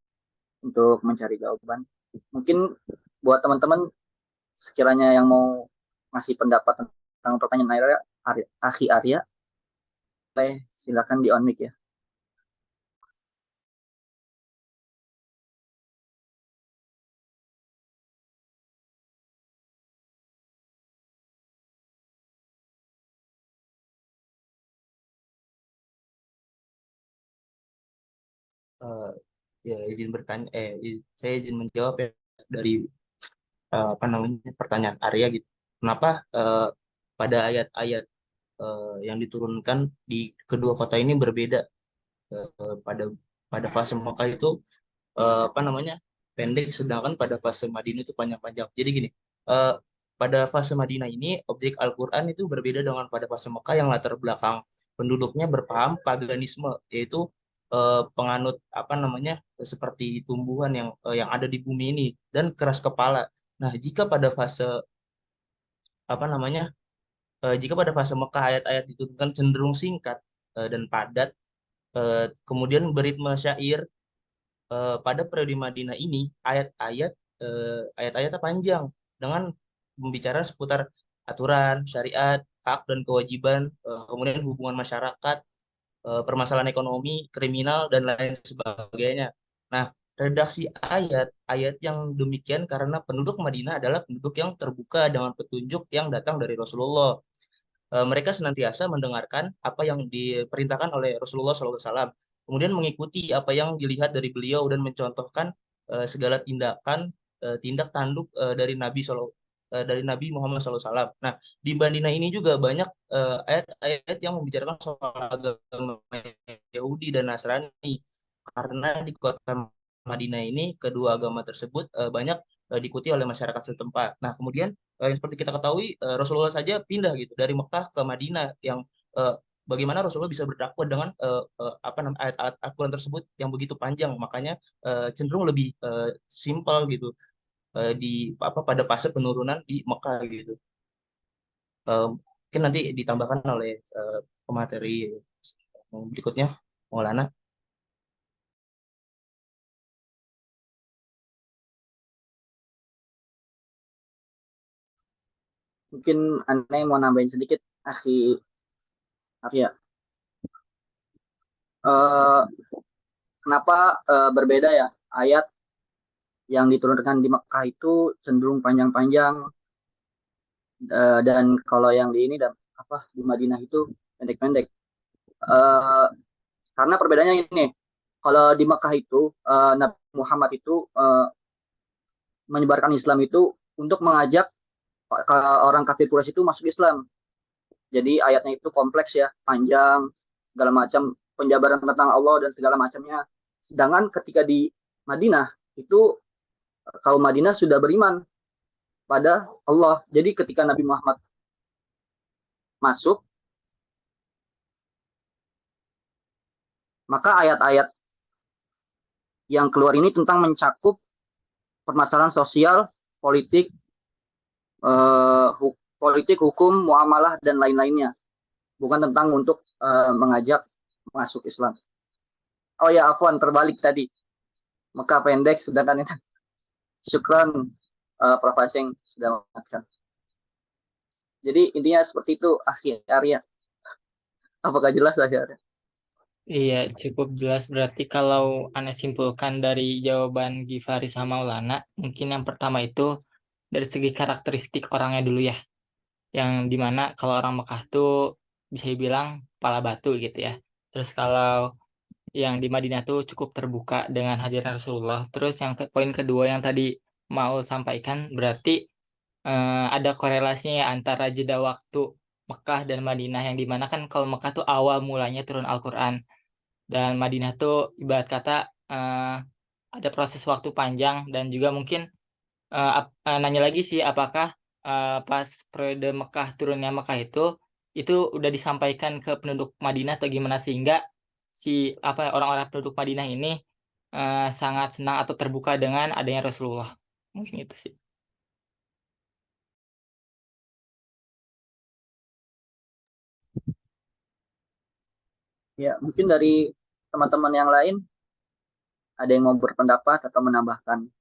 untuk mencari jawaban. Mungkin buat teman-teman sekiranya yang mau ngasih pendapat tentang pertanyaan Akhi Arya, silakan di on mic ya. Eh, ya izin bertanya, saya izin menjawab ya dari apa namanya pertanyaan Arya gitu. Kenapa pada ayat-ayat yang diturunkan di kedua kota ini berbeda? Pada fase Mekah itu apa namanya pendek, sedangkan pada fase Madinah itu panjang-panjang. Jadi gini, eh, pada fase Madinah ini objek Al-Quran itu berbeda dengan pada fase Mekah yang latar belakang penduduknya berpaham paganisme, yaitu penganut apa namanya seperti tumbuhan yang ada di bumi ini dan keras kepala. Nah, apa namanya jika pada fase Mekah ayat-ayat diturunkan cenderung singkat dan padat, kemudian beritme syair. Pada periode Madinah ini ayat-ayatnya panjang dengan membicara seputar aturan, syariat, hak dan kewajiban, kemudian hubungan masyarakat, permasalahan ekonomi, kriminal dan lain sebagainya. Nah, redaksi ayat yang demikian karena penduduk Madinah adalah penduduk yang terbuka dengan petunjuk yang datang dari Rasulullah. Mereka senantiasa mendengarkan apa yang diperintahkan oleh Rasulullah SAW, kemudian mengikuti apa yang dilihat dari beliau dan mencontohkan segala tindak tanduk dari Nabi Muhammad SAW. Nah, di Madinah ini juga banyak ayat-ayat yang membicarakan soal agama Yahudi dan Nasrani, karena di kota Madinah ini kedua agama tersebut banyak diikuti oleh masyarakat setempat. Nah, kemudian yang seperti kita ketahui Rasulullah saja pindah gitu dari Mekah ke Madinah, yang eh, bagaimana Rasulullah bisa berdakwah dengan apa namanya ayat-ayat Al-Quran tersebut yang begitu panjang, makanya cenderung lebih simpel gitu di apa pada fase penurunan di Mekah gitu. Mungkin nanti ditambahkan oleh pemateri berikutnya, Maulana. Mungkin Anda mau nambahin sedikit, Akhi Arya. Eh, Kenapa berbeda ya ayat yang diturunkan di Mekah itu cenderung panjang-panjang, dan kalau yang di ini dan apa di Madinah itu pendek-pendek. Eh, karena perbedaannya ini, kalau di Mekah itu Nabi Muhammad itu menyebarkan Islam itu untuk mengajak orang kafir Quraisy itu masuk Islam. Jadi ayatnya itu kompleks ya, panjang, segala macam penjabaran tentang Allah dan segala macamnya. Sedangkan ketika di Madinah itu kaum Madinah sudah beriman pada Allah. Jadi ketika Nabi Muhammad masuk, maka ayat-ayat yang keluar ini tentang mencakup permasalahan sosial, politik, eh, politik, hukum, muamalah dan lain-lainnya. Bukan tentang untuk mengajak masuk Islam. Oh ya, Afwan, terbalik tadi. Mekah pendek, sedangkan ini syukran Prof. Aceng sudah mengatakan. Jadi intinya seperti itu, Akhi Arya. Apakah jelas saja? Iya, cukup jelas. Berarti kalau Anda simpulkan dari jawaban Givari sama Maulana, mungkin yang pertama itu dari segi karakteristik orangnya dulu ya. Yang dimana kalau orang Mekah tuh bisa dibilang kepala batu gitu ya. Terus kalau yang di Madinah tuh cukup terbuka dengan hadirnya Rasulullah. Terus yang poin kedua yang tadi mau sampaikan berarti ada korelasinya ya antara jeda waktu Mekah dan Madinah, yang dimana kan kalau Mekah tuh awal mulanya turun Al-Quran, dan Madinah tuh ibarat kata eh, ada proses waktu panjang. Dan juga mungkin nanya lagi sih, apakah pas periode Mekah turunnya Mekah itu udah disampaikan ke penduduk Madinah atau gimana, sehingga si apa orang-orang penduduk Madinah ini sangat senang atau terbuka dengan adanya Rasulullah. Mungkin itu sih. Ya, mungkin dari teman-teman yang lain ada yang mau berpendapat atau menambahkan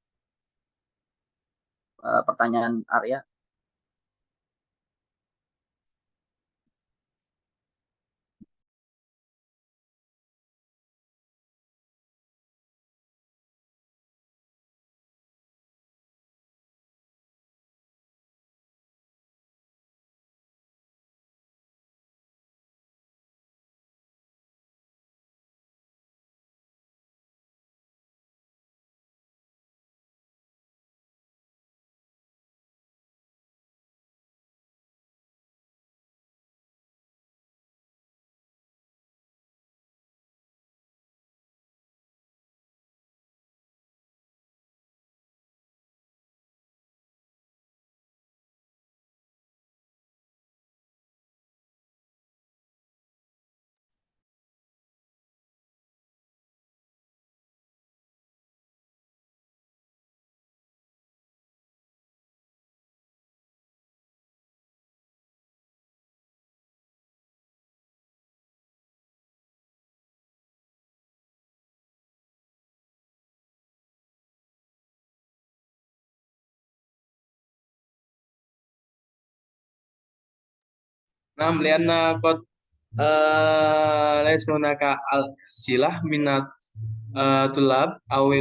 pertanyaan Arya? نعم لأن قد ليس هناك أسئلة من الطلاب أو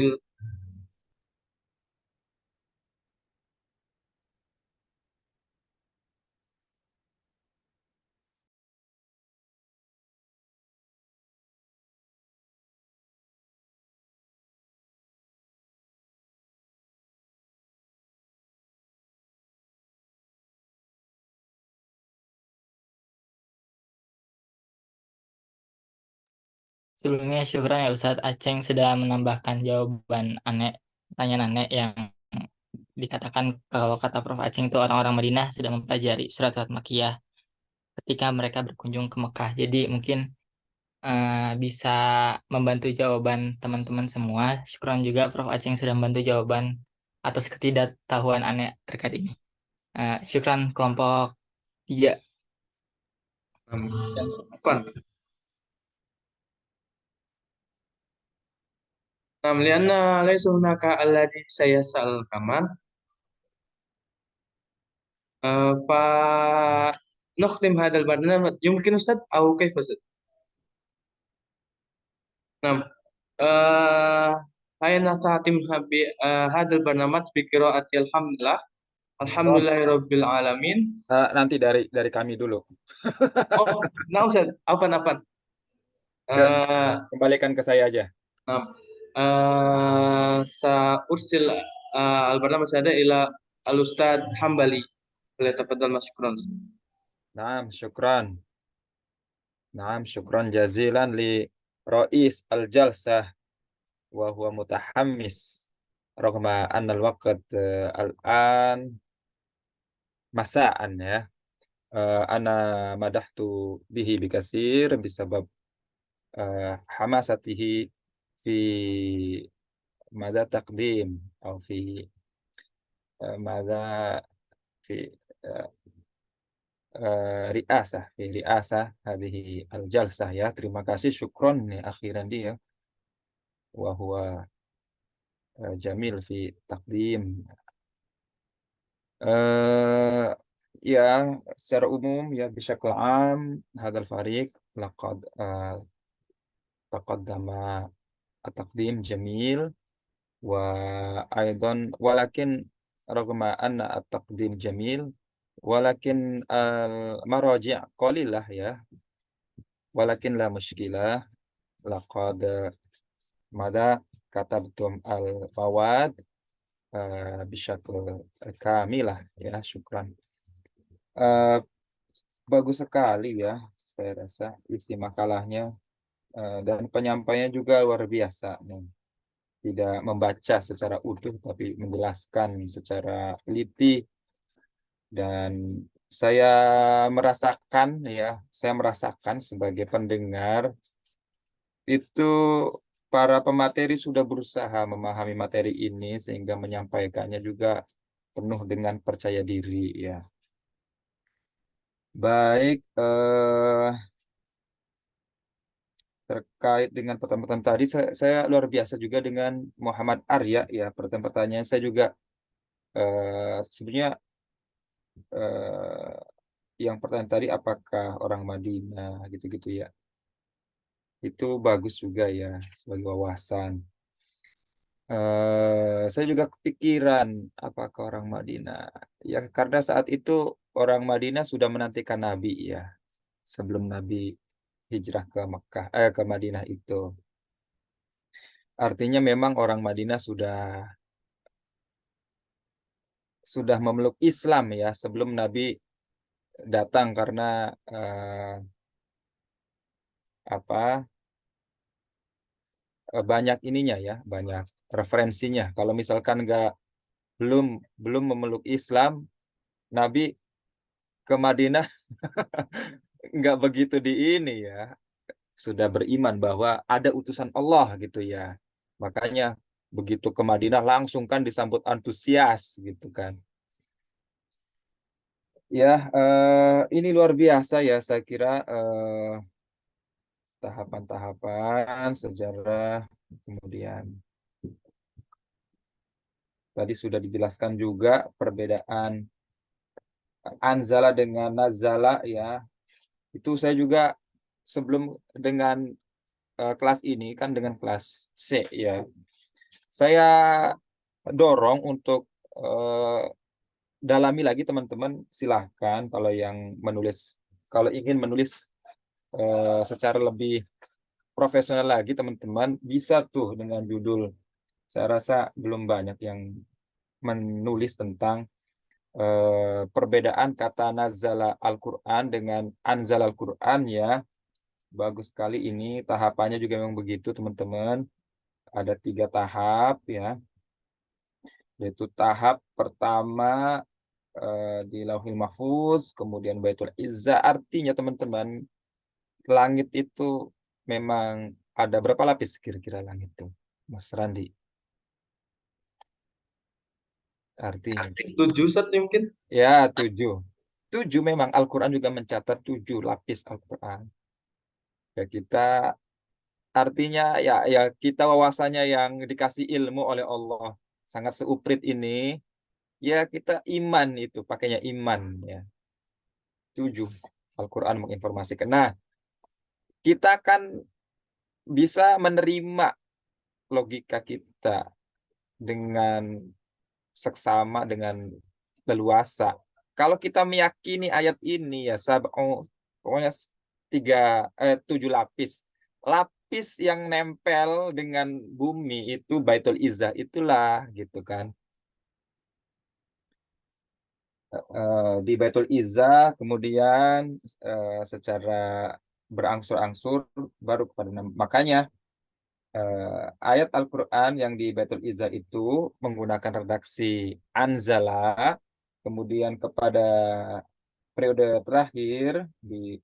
Sebelumnya syukran ya Ustadz Aceng sudah menambahkan jawaban aneh, pertanyaan aneh yang dikatakan kalau kata Prof. Aceng itu orang-orang Madinah sudah mempelajari surat-surat Makkiyah ketika mereka berkunjung ke Mekah. Jadi mungkin bisa membantu jawaban teman-teman semua. Syukran juga Prof. Aceng sudah membantu jawaban atas ketidaktahuan aneh terkait ini. Syukran kelompok 3 dan Prof. Aceng. عفوا. نعم لأن ليس هناك الذي سيسأل كمان فنختم هذا البرنامج يمكن أستاذ أو كيف أستاذ؟ نعم هيا نختتم هذا البرنامج بقراءة الحمد لله الحمد Oh, لله رب العالمين. nanti dari kami dulu. Oh, nah Ustaz, afan. Kembalikan ke saya aja. نعم سأرسل البرنامج هذا إلى الأستاذ حنبلي فليتفضل مشكورا. Naam, syukran. Naam, syukran jazilan li Rais al-Jalsah wa huwa mutahammis ragma anna al-waqt al-an masa'an ya. Ana madahtu bihi bikasir bisabab hamasatihi fi ماذا تقديم أو في ماذا في riasah hadhihi al-jalsah ya. Terima kasih, syukron nih akhiran dia wa huwa jamil fi taqdim. Ya, secara umum ya bisyakl am hadal fariq laqad taqaddama at-taqdim jamil wa aidan walakin ragma anna at-taqdim jamil walakin al-maraji' qalilah ya walakin la mushkilah laqad mada katabtum al-mawad bisyakl kamilah ya, syukran. Bagus sekali ya, saya rasa isi makalahnya dan penyampaiannya juga luar biasa nih. Tidak membaca secara utuh tapi menjelaskan secara teliti dan saya merasakan sebagai pendengar itu para pemateri sudah berusaha memahami materi ini sehingga menyampaikannya juga penuh dengan percaya diri ya. Baik, terkait dengan pertanyaan tadi, saya luar biasa juga dengan Muhammad Arya ya. Pertanyaan saya juga sebenarnya yang pertanyaan tadi apakah orang Madinah gitu-gitu ya. Itu bagus juga ya sebagai wawasan. Saya juga kepikiran apakah orang Madinah. Ya karena saat itu orang Madinah sudah menantikan Nabi ya. Sebelum Nabi hijrah ke Mekah, ke Madinah itu. Artinya memang orang Madinah sudah memeluk Islam ya sebelum Nabi datang karena apa banyak ininya ya, banyak referensinya. Kalau misalkan belum belum memeluk Islam, Nabi ke Madinah nggak begitu di ini ya, sudah beriman bahwa ada utusan Allah gitu ya. Makanya begitu ke Madinah langsung kan disambut antusias gitu kan. Ya, ini luar biasa ya saya kira tahapan-tahapan sejarah, kemudian tadi sudah dijelaskan juga perbedaan anzala dengan nazala ya. Itu saya juga sebelum dengan kelas ini kan dengan kelas C ya. Saya dorong untuk dalami lagi teman-teman, silahkan kalau yang menulis, kalau ingin menulis secara lebih profesional lagi teman-teman bisa tuh dengan judul. Saya rasa belum banyak yang menulis tentang perbedaan kata nazala Al-Quran dengan anzal Al-Quran ya. Bagus sekali ini, tahapannya juga memang begitu teman-teman. Ada 3 tahap ya, yaitu tahap pertama di Lauhil Mahfuz, kemudian Baitul Izzah. Artinya teman-teman, langit itu memang ada berapa lapis kira-kira langit itu, Mas Randi? Artinya 7 Ustaz mungkin. ya 7. 7 memang Al-Quran juga mencatat 7 lapis Al-Quran. Ya kita artinya ya kita wawasannya yang dikasih ilmu oleh Allah sangat seuprit ini, ya kita iman itu pakainya iman ya. 7 Al-Quran menginformasikan. Nah, kita kan bisa menerima logika kita dengan seksama, dengan leluasa. Kalau kita meyakini ayat ini ya pokoknya 7 lapis. Lapis yang nempel dengan bumi itu Baitul Izzah itulah gitu kan. Di Baitul Izzah kemudian secara berangsur-angsur baru kepada makanya ayat Al-Quran yang di Baitul Izzah itu menggunakan redaksi Anzala, kemudian kepada periode terakhir di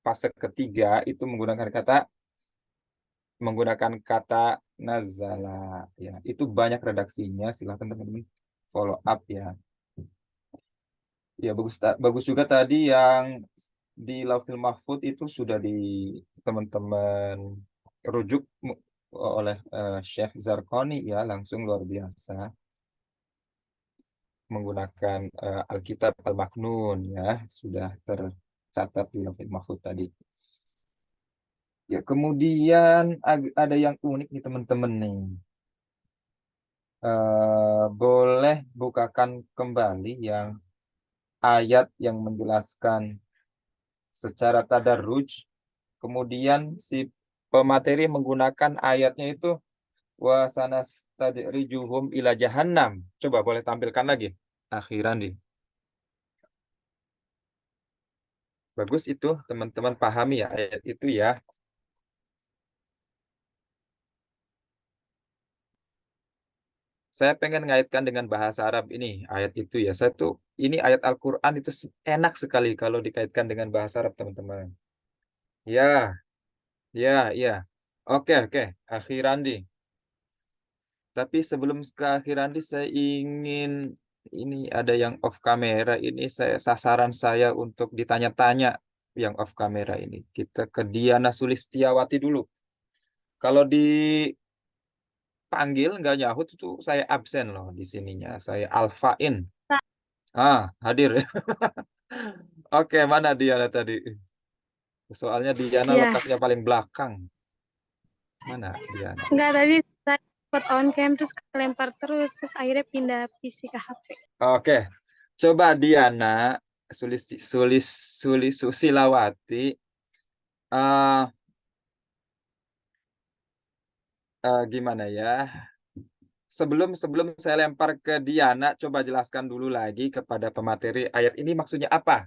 fase ketiga itu menggunakan kata nazala ya. Itu banyak redaksinya, silahkan teman-teman follow up ya. Ya bagus juga tadi yang di Lauhil Mahfuz itu sudah di teman-teman rujuk oleh Syekh Zarqani ya, langsung luar biasa menggunakan Alkitab Al-Maknun ya, sudah tercatat di Lauhil Mahfuz tadi. Ya, kemudian ada yang unik nih teman-teman nih. Boleh bukakan kembali yang ayat yang menjelaskan secara tadarruj, kemudian si pemateri menggunakan ayatnya itu wasanastadrijuhum ila jahannam. Coba boleh tampilkan lagi. Akhiran di. Bagus itu teman-teman pahami ya ayat itu ya. Saya pengen ngaitkan dengan bahasa Arab ini ayat itu ya. Saya tuh ini ayat Al-Qur'an itu enak sekali kalau dikaitkan dengan bahasa Arab teman-teman. Ya, ya, ya. Oke, oke. Akhiran di. Tapi sebelum ke akhiran di saya ingin ini ada yang off kamera ini sasaran saya untuk ditanya-tanya yang off kamera ini. Kita ke Diana Sulistiawati dulu. Kalau dipanggil nggak nyahut itu saya absen loh di sininya. Saya alfain. Hadir. Oke, mana Diana tadi? Soalnya Diana Iya, letaknya paling belakang. Mana Diana? enggak tadi saya ikut on cam terus kelempar terus akhirnya pindah PC ke HP. Oke, coba Diana Susilawati. eh Gimana ya? Sebelum sebelum saya lempar ke Diana, coba jelaskan dulu lagi kepada pemateri ayat ini maksudnya apa?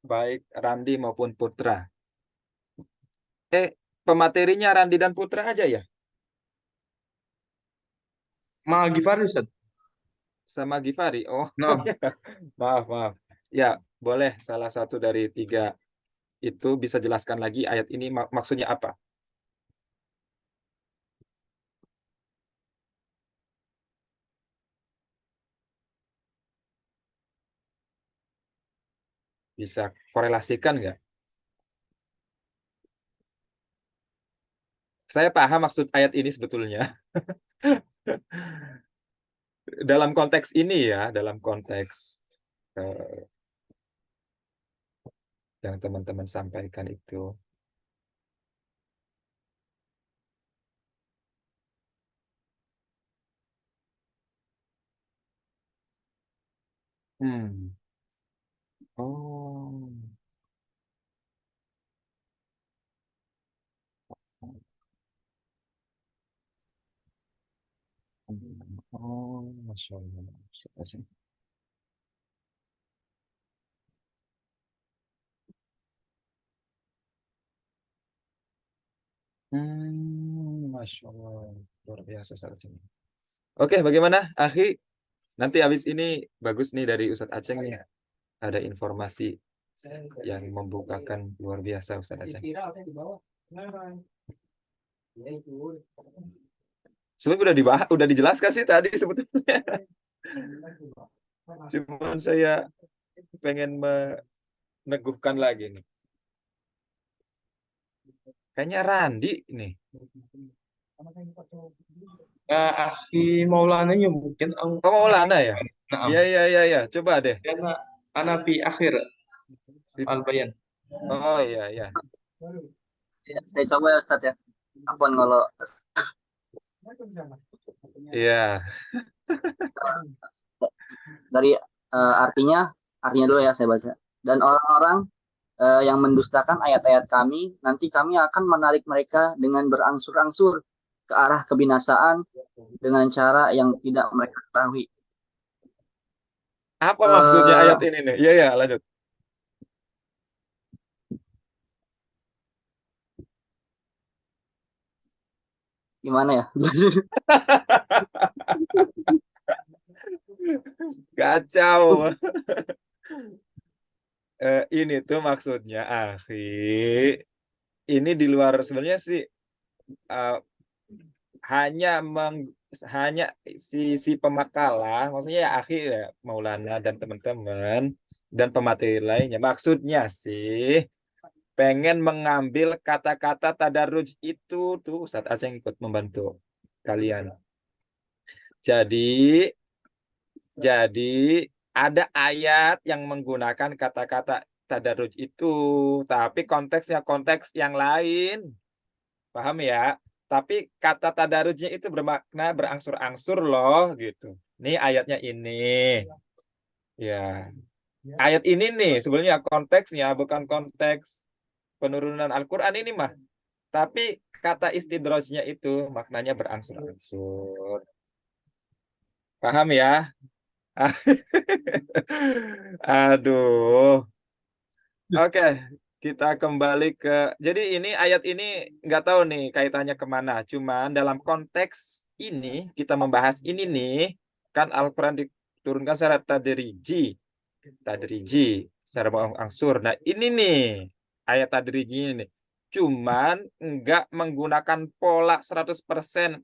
Baik Randi maupun Putra. Pematerinya Randi dan Putra aja ya? Ma Gifari Ustaz. Sama Gifari. Oh, Nah, ya. Maaf, maaf. Ya, boleh salah satu dari tiga itu bisa jelaskan lagi ayat ini maksudnya apa? Bisa korelasikan nggak? Saya paham maksud ayat ini sebetulnya. Dalam konteks ini ya, dalam konteks eh, yang teman-teman sampaikan itu. Hmm. Oh. Oh, Masya Allah. Masya Allah. Luar biasa Ustaz Aceng. Oke, bagaimana, Akhi? Nanti habis ini bagus nih dari Ustadz Aceng nih. Ada informasi yang membukakan luar biasa Ustadz Aceng. Sebenarnya udah dijelaskan sih tadi sebetulnya. Cuman saya pengen meneguhkan lagi nih. Kayaknya Randi nih. Akhi Maulana ya mungkin. Oh, Maulana ya? Nah, Iya. Coba deh. karena ana fi akhir al-bayan. Oh, iya. Ya, saya coba ya Ustaz ya. Apaan kalau Iya. dari artinya dulu ya saya baca. Dan orang-orang yang mendustakan ayat-ayat kami, nanti kami akan menarik mereka dengan berangsur-angsur ke arah kebinasaan dengan cara yang tidak mereka ketahui. Apa maksudnya ayat ini nih? Iya, lanjut. Gimana ya? Kacau. Ini tuh maksudnya, Akhi. Ini di luar sebenarnya sih uh, hanya si pemakalah, maksudnya ya Akhi ya, Maulana dan teman-teman dan pemateri lainnya. Maksudnya sih pengen mengambil kata-kata tadarruj itu tuh Ustadz Aceh ikut membantu kalian. Jadi ada ayat yang menggunakan kata-kata tadarruj itu, tapi konteksnya konteks yang lain. Paham ya? Tapi kata tadarujnya itu bermakna berangsur-angsur loh gitu. Nih ayatnya ini. Ya. Ayat ini nih sebenarnya konteksnya bukan konteks penurunan Al-Qur'an ini mah. Tapi kata istidrajnya itu maknanya berangsur-angsur. Paham ya? Aduh. Oke, kita kembali ke. Jadi ini ayat ini nggak tahu nih kaitannya kemana. Cuman dalam konteks ini kita membahas ini nih, kan Al-Quran diturunkan secara tadriji, secara berangsur. Nah ini nih ayat tadriji ini nih. Cuman nggak menggunakan pola 100%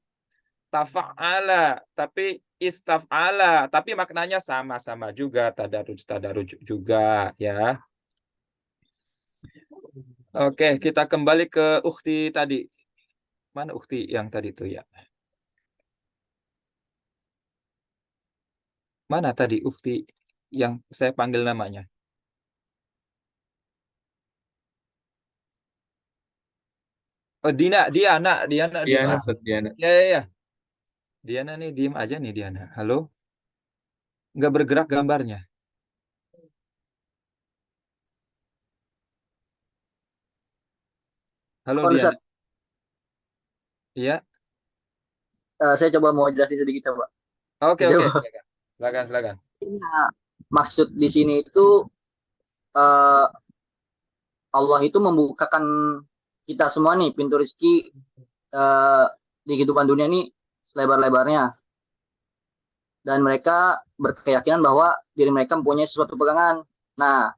tafa'ala, tapi istaf'ala, tapi maknanya sama-sama juga, tadarruj juga ya. Oke, kita kembali ke Ukhti tadi. Mana Ukhti yang tadi tuh ya? Mana tadi Ukhti yang saya panggil namanya? Oh, Diana, diem. Diana, Ustaz Diana. Ya, ya, ya. Diana nih, diem aja nih Diana. Halo? Nggak bergerak gambarnya. Halo Pak Diana. Ustadz, Iya. saya coba mau jelasin sedikit coba. Oke, Saya oke, coba. silakan. Silakan, silakan. Nah, maksud di sini itu eh, Allah itu membukakan kita semua nih pintu rezeki eh, di kehidupan dunia ini selebar-lebarnya, dan mereka berkeyakinan bahwa diri mereka mempunyai suatu pegangan. Nah,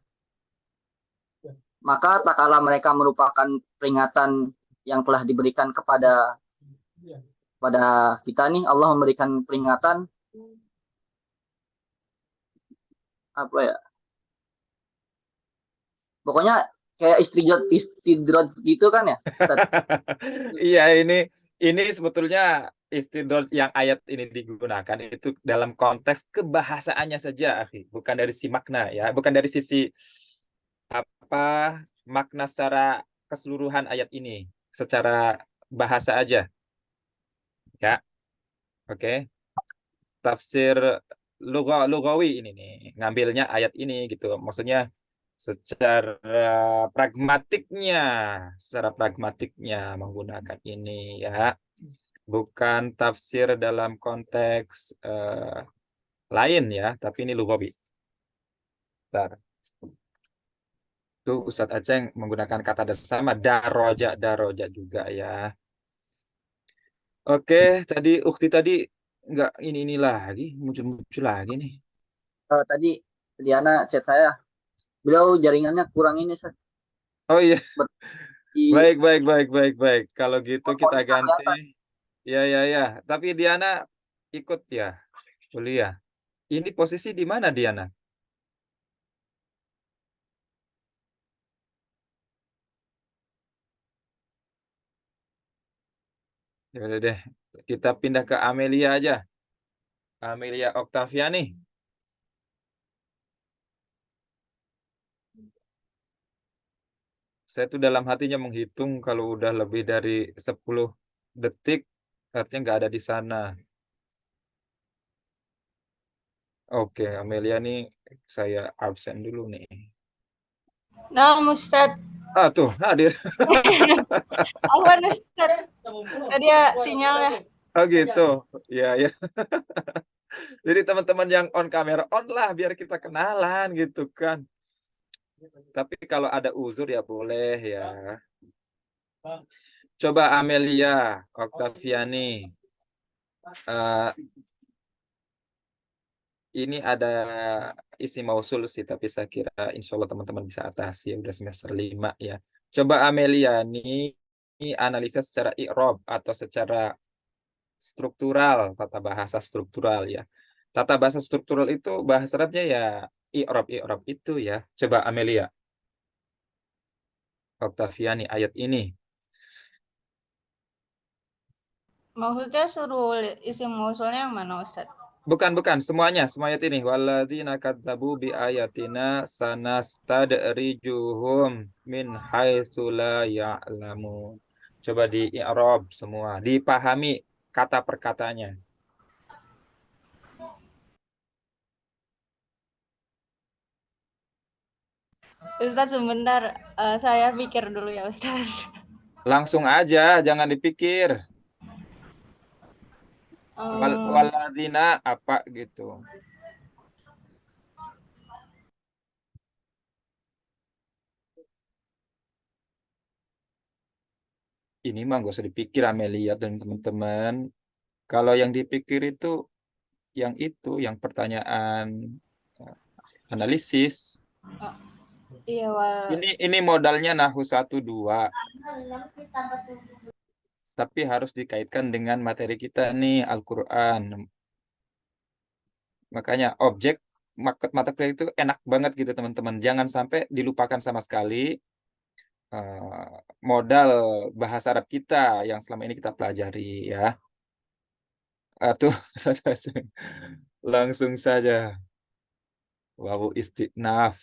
maka tak kalah mereka merupakan peringatan yang telah diberikan pada kita nih, Allah memberikan peringatan apa ya? Pokoknya kayak istidroj gitu kan ya, Ustaz? Iya, ini sebetulnya istidroj yang ayat ini digunakan itu dalam konteks kebahasaannya saja, akhi. Bukan dari si makna ya, bukan dari sisi apa makna secara keseluruhan ayat ini, secara bahasa aja, ya. Oke. Tafsir lugawi ini nih, ngambilnya ayat ini gitu. Maksudnya secara pragmatiknya, secara pragmatiknya menggunakan ini ya, bukan tafsir dalam konteks lain ya, tapi ini lugawi. Bentar. Itu Ustadz Aceh menggunakan kata sama daroja juga ya. Oke, tadi Ukti tadi nggak ini lagi, muncul lagi nih. Tadi Diana chat saya, beliau jaringannya kurang ini, Ustaz. Oh iya, Di baik. Kalau gitu kita teleponnya nggak ganti. kelihatan. Ya. Tapi Diana ikut ya kuliah. Ini posisi di mana Diana? Ya udah deh, kita pindah ke Amelia aja. Amelia Oktaviani. Saya tuh dalam hatinya menghitung kalau udah lebih dari 10 detik, artinya nggak ada di sana. Oke, Amelia nih saya absen dulu nih. Nah, Ustadz, Ah tuh, hadir. apa Ustadz? Tadi ya sinyalnya. Oh gitu. Ya. Jadi teman-teman yang on kamera on lah biar kita kenalan gitu kan. Tapi kalau ada uzur ya boleh ya. Coba Amelia Oktaviani. Eh, ini ada isi mausul sih, tapi saya kira insya Allah teman-teman bisa atasi ya, udah semester 5 ya. Coba Amelia ini analisa secara i'rab atau secara struktural, tata bahasa struktural ya. Tata bahasa struktural itu bahasa Arabnya ya i'rab itu ya. Coba Amelia Oktaviani ayat ini. Maksudnya suruh isi mausulnya yang mana, Ustadz? Bukan, semuanya, semua ayat ini. Walladzina kadzabu bi ayatina sanastadrijuhum min haitsu la ya'lamun. Coba di i'rab semua, dipahami kata per katanya. Ustadz sebentar, saya pikir dulu ya, Ustadz. Langsung aja, jangan dipikir. Walladzina apa gitu. Ini mah gak usah dipikir Amelia dan teman-teman. Kalau yang dipikir itu yang pertanyaan analisis. Iya, wal. Ini modalnya Nahu 1 2, tapi harus dikaitkan dengan materi kita nih Al-Qur'an. Makanya objek mata kuliah itu enak banget gitu teman-teman. Jangan sampai dilupakan sama sekali. modal bahasa Arab kita yang selama ini kita pelajari ya. Tuh langsung saja wawu istinaf.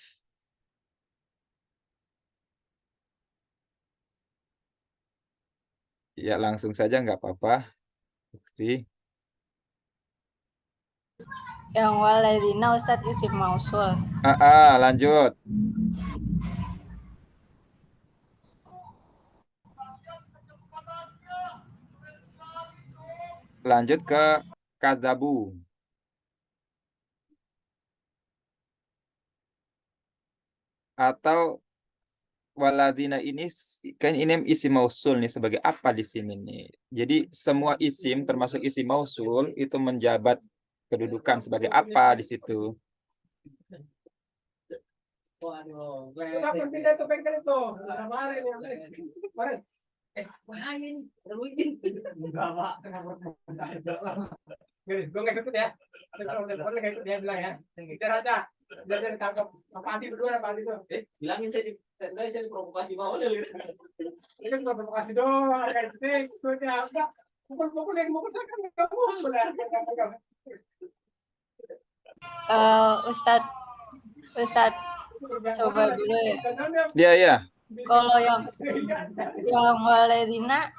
Ya langsung saja nggak apa-apa. Bukti. Yang waladina Ustadz isim mausul. Lanjut. Lanjut ke kadzabu. Atau waladina ini kan ini isim mausul nih, sebagai apa di sini nih? Jadi semua isim termasuk isim mausul itu menjabat kedudukan sebagai apa di situ? Kapan pindah ke bengkel itu? Kemarin ya. Kemarin. Enggak, Pak. Gue nggak ikut ya. Kalau telepon nggak ikut dia bilang ya. Kejar aja. Jadi ditangkap. Pak Andi berdua, Pak Andi tuh. Bilangin saya diprovokasi mau gitu. Ini kan provokasi doang. Kayak gitu. Udah. Pukul-pukul yang mukul saya kan nggak mukul ya. Ustadz coba dulu ya. Iya. Kalau yang waladina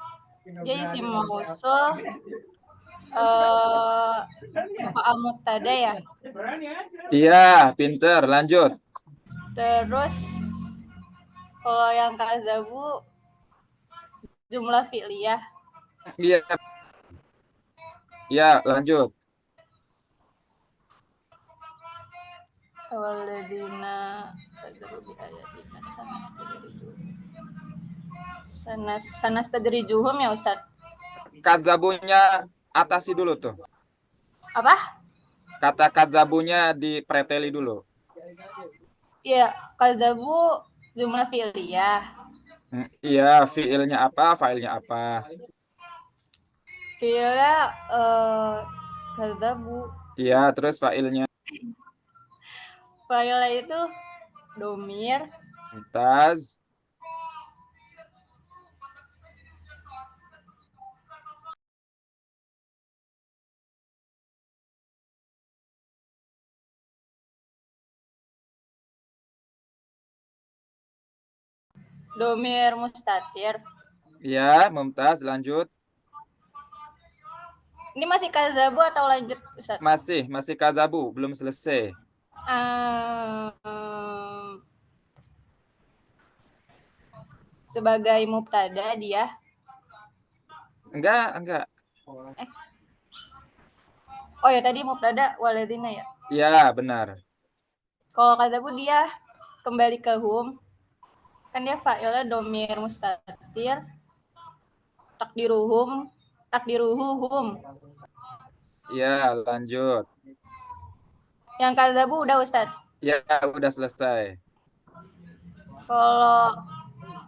dia isim mausul maf'ul mubtada ya. Iya, pinter. Lanjut. Terus kalau yang kadzabu jumlah fi'liyah. Iya. Ya, lanjut. Waladina kadzabu bi ayatina sanastadrijuhum ya Ustadz. Kadzabunya atasi dulu tuh. Apa? Kata kadzabunya dipreteli dulu. Iya, kadzabu jumlah fi'liyah. Iya, fiilnya apa, failnya apa? Fi'ilnya kadzabu. Iya, terus failnya. Failnya itu domir. Mumtaz. Domir mustatir. Ya, Mumtaz, lanjut. Ini masih kadzabu atau lanjut, Ustaz? Masih kadzabu, belum selesai. Sebagai mubtada dia. Enggak. Oh ya, tadi mubtada waladina ya? Ya, benar. Kalau kadzabu dia kembali ke hum. Kan dia fa'ilnya domir mustatir. Takdiruhum. Ya, lanjut. Yang kadzabu udah Ustaz? Ya, udah selesai. Kalau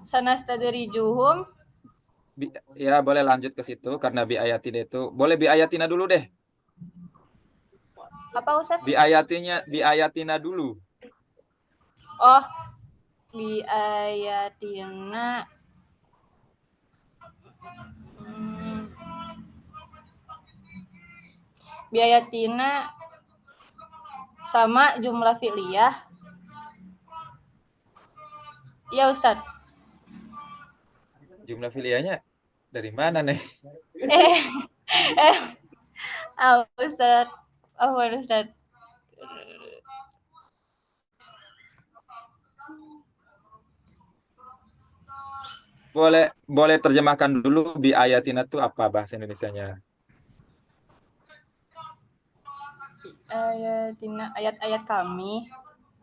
sanastadrijuhum, Ya, boleh lanjut ke situ karena bi ayatina itu. Boleh bi ayatina dulu deh. apa Ustaz? Bi ayatina dulu. Oh, bi ayatina. Bi ayatina sama jumlah fi'liyah. Ya Ustaz. Jumlah fi'liyahnya dari mana nih? Ustaz. Ustaz. Boleh terjemahkan dulu bi ayatina itu apa bahasa Indonesianya? Ayatina, ayat-ayat kami.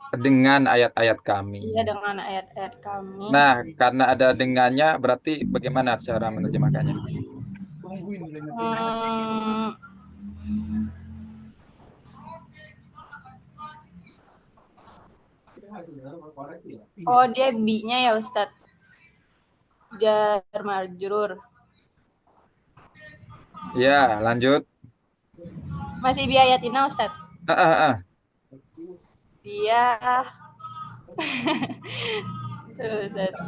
Dengan ayat-ayat kami. Iya, dengan ayat-ayat kami. Nah, karena ada dengannya, berarti bagaimana cara menerjemahkannya? Oh, dia bi-nya ya Ustadz. Jar majrur. Ya, lanjut. Masih bi ayatina Ustadz? Dia terus Ustadz.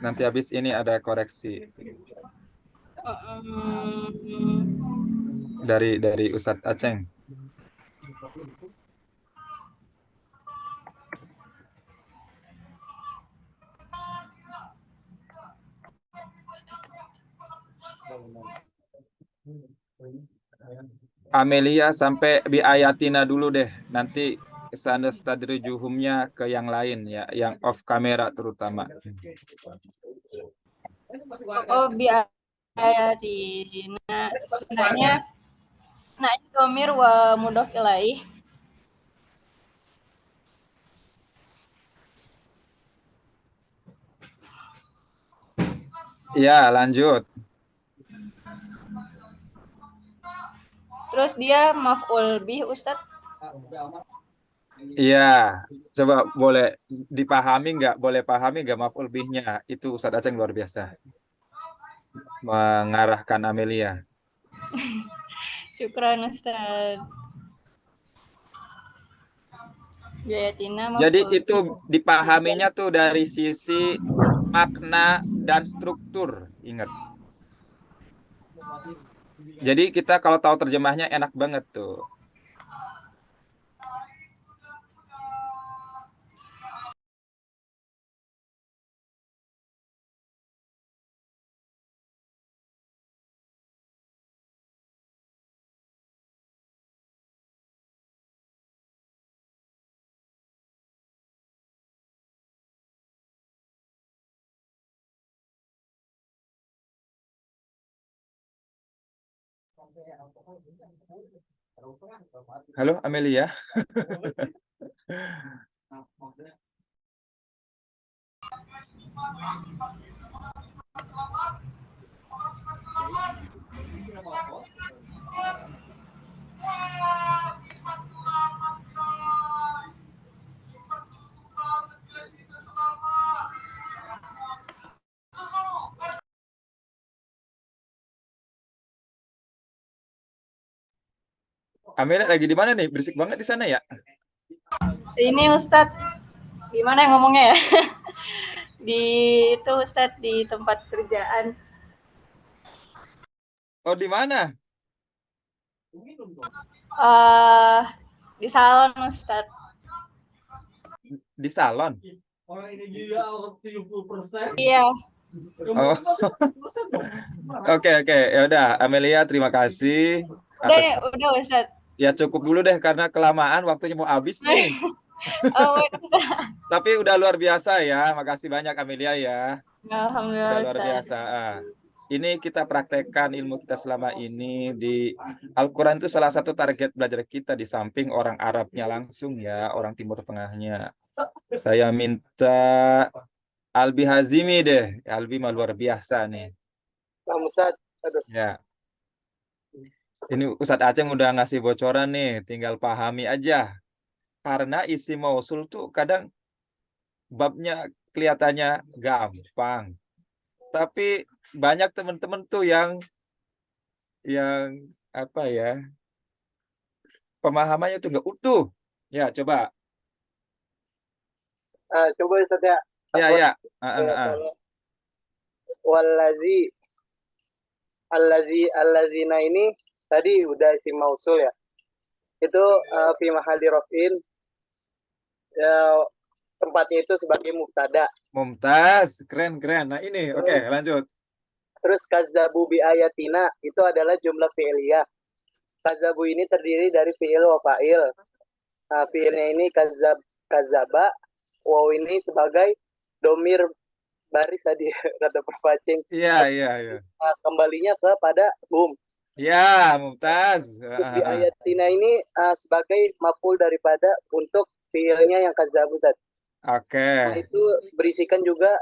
Nanti habis ini ada koreksi dari Ustadz Aceng. Amelia sampai biayatina dulu deh. Nanti kesana stadrijuhumnya ke yang lain ya, yang off kamera terutama. Oh, biaya di nanya domir wa mudof ilaih. Ya, lanjut. Terus dia maf'ul bih, Ustadz. Iya, coba boleh dipahami nggak? Boleh pahami nggak maf'ul bihnya? Itu Ustadz Aceng luar biasa. Mengarahkan Amelia. Syukran, Ustadz. Biayatina Jadi maf'ul. itu dipahaminya tuh dari sisi makna dan struktur. Ingat. Jadi kita kalau tahu terjemahnya enak banget tuh. Halo Amelia. Amelia lagi di mana nih? Berisik banget di sana ya? Ini Ustadz, gimana yang ngomongnya ya? Di itu Ustadz di tempat kerjaan. Oh, di mana? Di salon Ustadz. Di salon. Orang ini juga 70%. Iya. Oh. Oke. Ya udah, Amelia terima kasih atas. Udah Ustadz. Ya cukup dulu deh karena kelamaan waktunya mau habis nih. Oh, Tapi udah luar biasa ya. Makasih banyak Amelia ya. Alhamdulillah Udah luar Ustadz. biasa. Ini kita praktekkan ilmu kita selama ini di Al-Quran itu salah satu target belajar kita di samping orang Arabnya langsung ya, orang Timur Tengahnya. Saya minta Albi Hazimi deh. Albi mah luar biasa nih. Ustadz, aduh. Ya. Ini Ustadz Aceng udah ngasih bocoran nih, tinggal pahami aja. Karena isi mausul tuh kadang babnya kelihatannya gampang. Tapi banyak teman-teman tuh yang apa ya? Pemahamannya tuh nggak utuh. Ya, coba. Coba Ustadz ya. Ya. Wallazi allazina ini tadi udah isim mausul ya. Itu fi mahalli raf'in, ya, tempatnya itu sebagai mubtada. Mumtaz, keren. Nah ini, oke, lanjut. Terus kazzabu bi ayatina itu adalah jumlah fi'liyah. Kazzabu ini terdiri dari fi'il wa fa'il. Nah, fi'ilnya ini kazzaba, waw ini sebagai domir baris tadi kata Prof. Aceng. Iya. Nah, kembalinya kepada hum. Ya, Mumtaz. Terus di ayatina ini sebagai maf'ul daripada untuk fiilnya yang kazzabu tadi. Oke. Nah, itu berisikan juga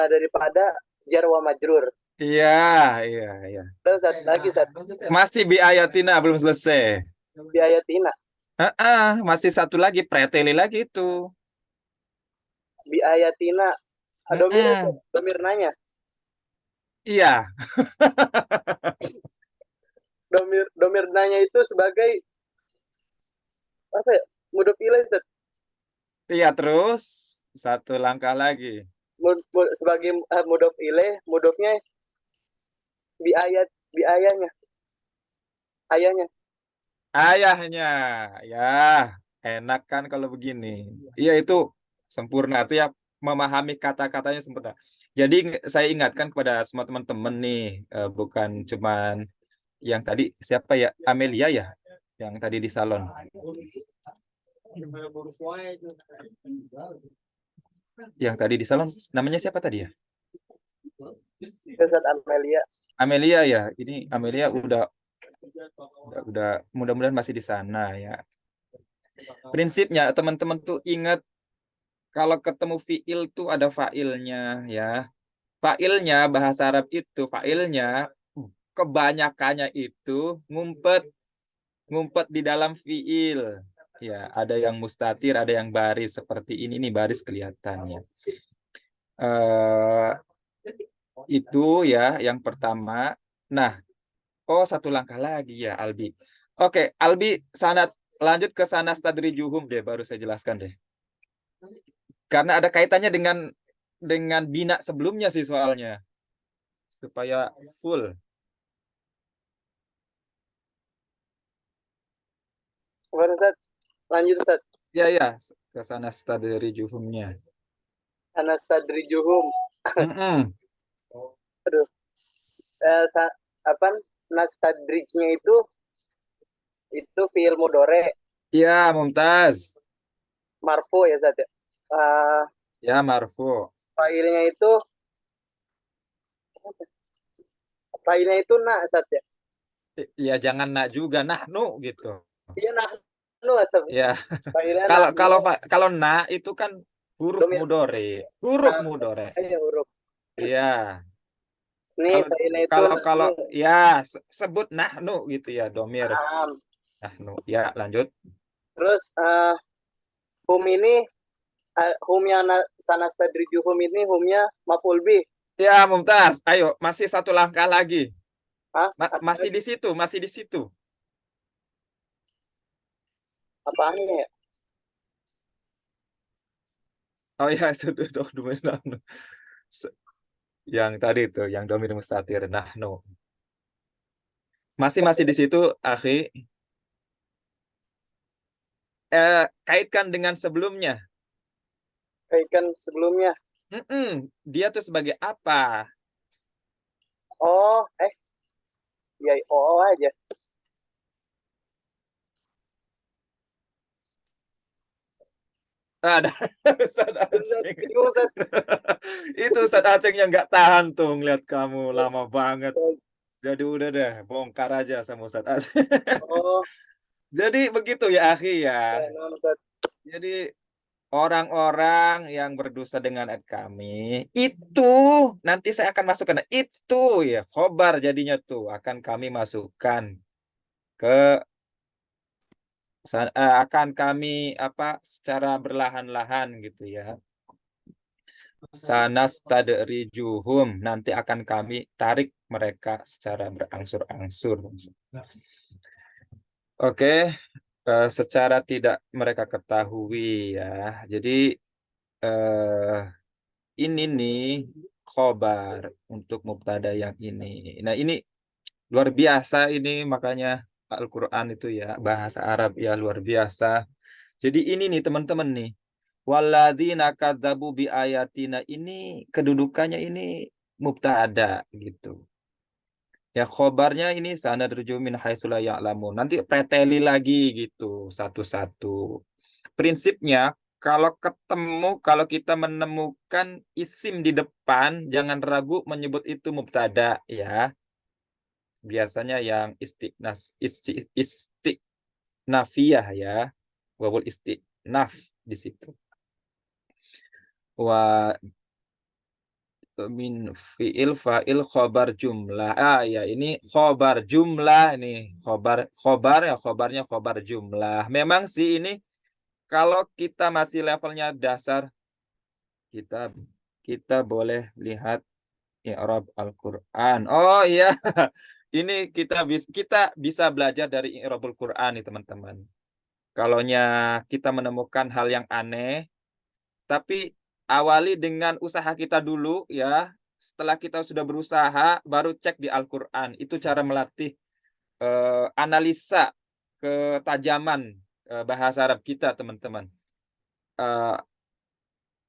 daripada jar wa majrur. Iya. Terus lagi Masih bi ayatina belum selesai. di ayatina. Masih satu lagi, preteli lagi itu. Bi ayatina. Domir nanya. Iya. Domir nanya itu sebagai apa ya? mudhof ilaih Ustaz. Iya, terus satu langkah lagi. Sebagai mudhof ilaih, mudhofnya bi ayahnya. Ayahnya. Ayahnya, ya enak kan kalau begini. Iya itu sempurna, artinya memahami kata-katanya sempurna. Jadi saya ingatkan kepada semua teman-teman nih, bukan cuman yang tadi siapa ya, Amelia ya, yang tadi di salon. Yang tadi di salon namanya siapa tadi ya? Ustaz Amelia. Amelia ya, ini Amelia udah mudah-mudahan masih di sana ya. Prinsipnya teman-teman tuh ingat kalau ketemu fiil tuh ada fa'ilnya ya. Fa'ilnya bahasa Arab itu fa'ilnya kebanyakannya itu ngumpet di dalam fiil. Ya, ada yang mustatir, ada yang baris seperti ini nih baris kelihatannya. Itu ya yang pertama. Nah, satu langkah lagi ya Albi. Oke, Albi lanjut ke sanas tadrijuhum deh, baru saya jelaskan deh. Karena ada kaitannya dengan bina sebelumnya sih soalnya. Supaya full. Ustaz, lanjut Ustaz. Ya, ke sanas tadrijuhumnya. Sanas tadrijuhum. Aduh. Nastadrijnya itu fiil mudhore. Ya, Mumtaz. Marfu ya Ustaz ya. Ya, marfu. Fa'ilnya itu na Ustaz ya. Ya jangan nak juga, nahnu gitu. Iya nahnu Ustaz. Ya. Fa'ilnya Kalau na itu kan huruf mudhore. Huruf mudhore. Iya, huruf. Iya. Nih fa'ilnya itu kalau ya sebut nahnu gitu ya, domir. Nahnu. Ya, lanjut. Terus hum ini humnya sanas tadrijuhum ini humnya maf'ul bih. Ya, Mumtaz. Ayo, masih satu langkah lagi. Hah? Masih di situ. Apaannya ya? Oh ya, itu domir nahnu. Yang tadi tuh, yang domir mustatir nahnu. Masih di situ, akhi. Kaitkan dengan sebelumnya. Dia tuh sebagai apa? Ya aja. Ada Ustaz Aceng. Itu Ustaz Aceng yang nggak tahan tuh ngeliat kamu lama banget. Jadi udah deh, bongkar aja sama Ustaz Aceng. Jadi begitu ya, akhi ya. Jadi orang-orang yang berdosa dengan ayat kami itu nanti saya akan masukkan itu ya khobar jadinya tuh akan kami masukkan ke akan kami secara berlahan-lahan gitu ya. Sanas tadrijuhum nanti akan kami tarik mereka secara berangsur-angsur. Oke, secara tidak mereka ketahui ya. Jadi ini nih khobar untuk mubtada yang ini. Nah, ini luar biasa ini makanya Al-Qur'an itu ya bahasa Arab ya luar biasa. Jadi ini nih teman-teman nih. Walladzina kadzabu bi ayatina ini kedudukannya ini mubtada gitu. Ya khobarnya ini sanadruju min haitsu la ya'lamun. Nanti preteli lagi gitu satu-satu. Prinsipnya kalau kita menemukan isim di depan jangan ragu menyebut itu mubtada ya. Biasanya yang istiqnafiyah ya. Wawul istiqnaf di situ. Wa min fiil fa'il khobar jumlah. Ya ini khobar jumlah nih. Khobar ya khobarnya khobar jumlah. Memang sih ini kalau kita masih levelnya dasar kita boleh lihat i'rab Al-Qur'an. Oh iya. Ini kita bisa belajar dari i'rabul Qur'an nih teman-teman. Kalaunya kita menemukan hal yang aneh, tapi awali dengan usaha kita dulu ya. Setelah kita sudah berusaha, baru cek di Al-Quran. Itu cara melatih analisa ketajaman bahasa Arab kita, teman-teman.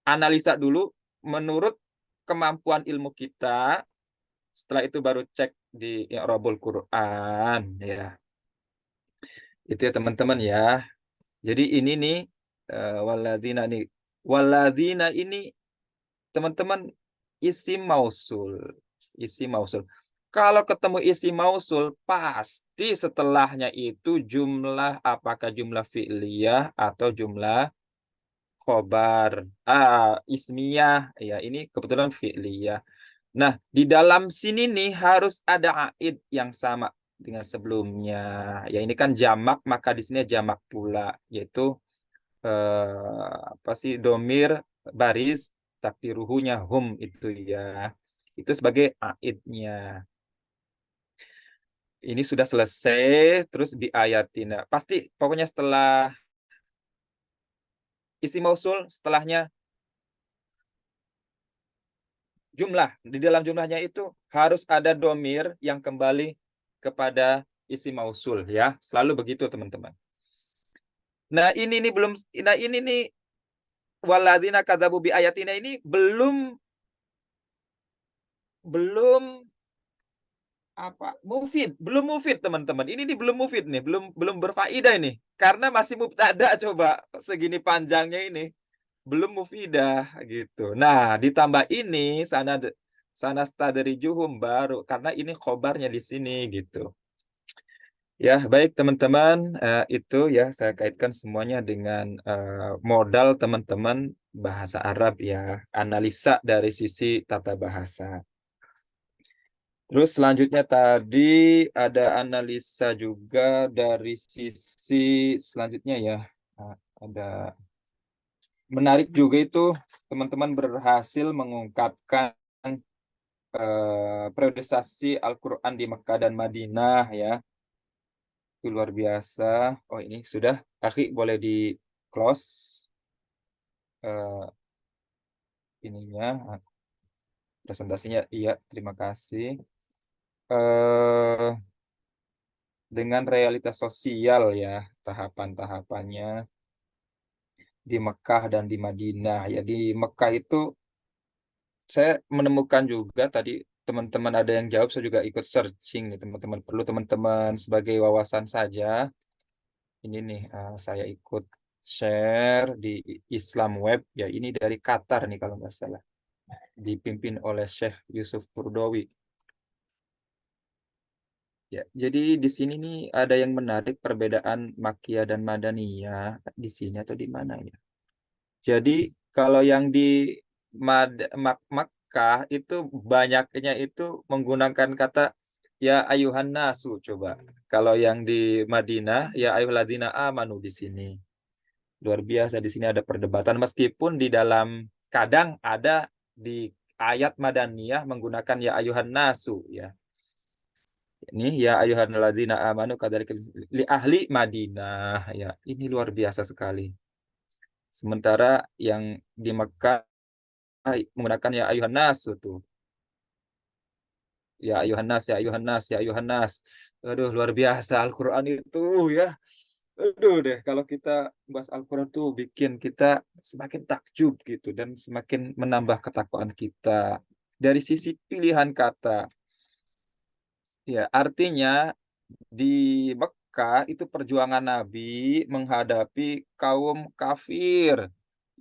Analisa dulu menurut kemampuan ilmu kita. Setelah itu baru cek di i'rabul Quran ya. Itu ya teman-teman ya. Jadi ini nih walladzina nih. Walladzina ini teman-teman isim mausul. Isim mausul. Kalau ketemu isim mausul pasti setelahnya itu jumlah, apakah jumlah fi'liyah atau jumlah khobar. Ismiyah ya, ini kebetulan fi'liyah. Nah, di dalam sini nih harus ada aid yang sama dengan sebelumnya. Ya ini kan jamak, maka di sini jamak pula, yaitu apa sih, domir baris takdiruhunya hum itu ya. Itu sebagai aidnya. Ini sudah selesai, terus diayatin. Nah, pasti pokoknya setelah isi mausul, setelahnya jumlah. Di dalam jumlahnya itu harus ada domir yang kembali kepada isi mausul ya. Selalu begitu teman-teman. Nah ini nih belum, nah ini nih waladzina kadzabu bi ayatina ini belum apa belum mufid teman-teman. Ini nih belum mufid nih, belum berfaedah ini. Karena masih mubtada, coba segini panjangnya ini. Belum mufidah gitu. Nah, ditambah ini sana stadrijuhum baru karena ini khobarnya di sini gitu. Ya, baik teman-teman, itu ya saya kaitkan semuanya dengan modal teman-teman bahasa Arab ya, analisa dari sisi tata bahasa. Terus selanjutnya tadi ada analisa juga dari sisi selanjutnya ya. Ada menarik juga itu teman-teman berhasil mengungkapkan periodisasi Al-Quran di Mekah dan Madinah ya. Itu luar biasa. Oh ini sudah, Akhi boleh di close ininya, presentasinya. Iya, terima kasih. Dengan realitas sosial ya, tahapan-tahapannya di Mekah dan di Madinah. Ya di Mekah itu saya menemukan juga tadi teman-teman ada yang jawab, saya juga ikut searching nih teman-teman. Perlu teman-teman sebagai wawasan saja. Ini nih saya ikut share di Islam Web ya, ini dari Qatar nih kalau nggak salah. Dipimpin oleh Syekh Yusuf Kurdowi. Ya, jadi di sini nih ada yang menarik perbedaan Makkiyah dan Madaniyah di sini atau di mana ya. Jadi kalau yang di Makkah itu banyaknya itu menggunakan kata ya ayuhan nasu, coba. Kalau yang di Madinah ya ayyuhalladzina amanu di sini. Luar biasa, di sini ada perdebatan meskipun di dalam kadang ada di ayat Madaniyah menggunakan ya ayuhan nasu ya. Ini ya ayyuhalladzina amanu kadzalika li ahli Madinah ya. Ini luar biasa sekali. Sementara yang di Mekah menggunakan ya ayuhan nas itu. Ya ayuhan nas, ya ayuhan nas, ya ayuhan nas. Aduh, luar biasa Al-Qur'an itu ya. Aduh deh, kalau kita bahas Al-Qur'an tuh bikin kita semakin takjub gitu dan semakin menambah ketakwaan kita dari sisi pilihan kata. Ya, artinya di Mekah itu perjuangan Nabi menghadapi kaum kafir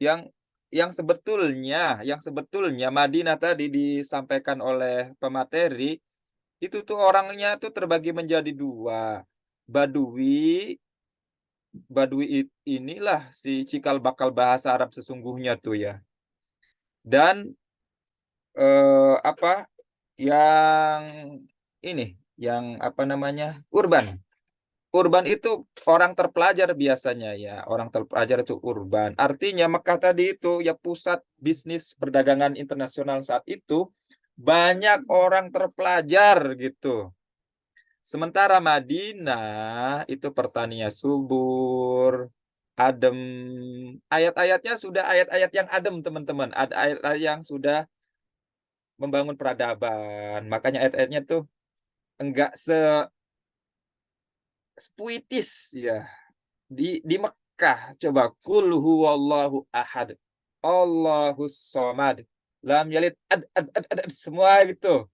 yang yang sebetulnya Madinah tadi disampaikan oleh pemateri itu tuh orangnya tuh terbagi menjadi dua. Badui inilah si cikal bakal bahasa Arab sesungguhnya tuh ya. Dan apa yang ini yang apa namanya urban. Urban itu orang terpelajar biasanya ya. Orang terpelajar itu urban. Artinya Mekah tadi itu ya pusat bisnis perdagangan internasional saat itu. Banyak orang terpelajar gitu. Sementara Madinah itu pertanian subur. adem. Ayat-ayatnya sudah ayat-ayat yang adem, teman-teman. Ada ayat-ayat yang sudah membangun peradaban. Makanya ayat-ayatnya tuh enggak sepuitis ya. Di Mekah coba kul huwallahu ahad. Allahus somad. Lam yalid semua gitu.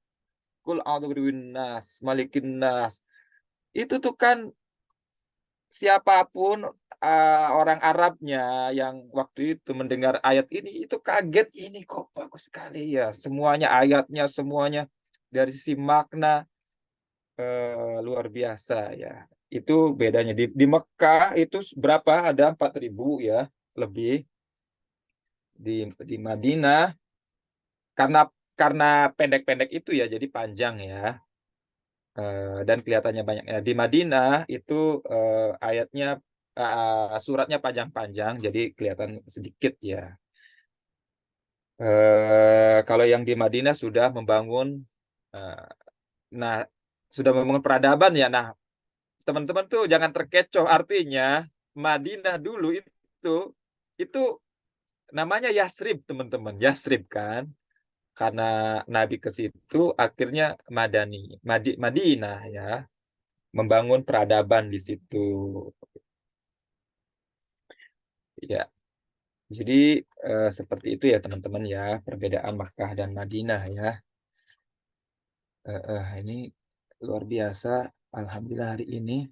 Kul a'udzu birabbin nas, malikin nas. Itu tuh kan siapapun orang Arabnya yang waktu itu mendengar ayat ini itu kaget, ini kok bagus sekali ya. Semuanya ayatnya semuanya dari sisi makna luar biasa ya. Itu bedanya di Mekah itu berapa? Ada 4.000 ya lebih. Di Madinah karena pendek-pendek itu ya jadi panjang ya. Dan kelihatannya banyak ya. Di Madinah itu ayatnya suratnya panjang-panjang jadi kelihatan sedikit ya. Kalau yang di Madinah sudah membangun nah sudah membangun peradaban ya. Nah, teman-teman tuh jangan terkecoh, artinya Madinah dulu itu namanya Yasrib, teman-teman. Yasrib kan. Karena Nabi ke situ akhirnya Madinah ya, membangun peradaban di situ. Ya. Jadi seperti itu ya teman-teman ya, perbedaan Makkah dan Madinah ya. Ini luar biasa, alhamdulillah hari ini.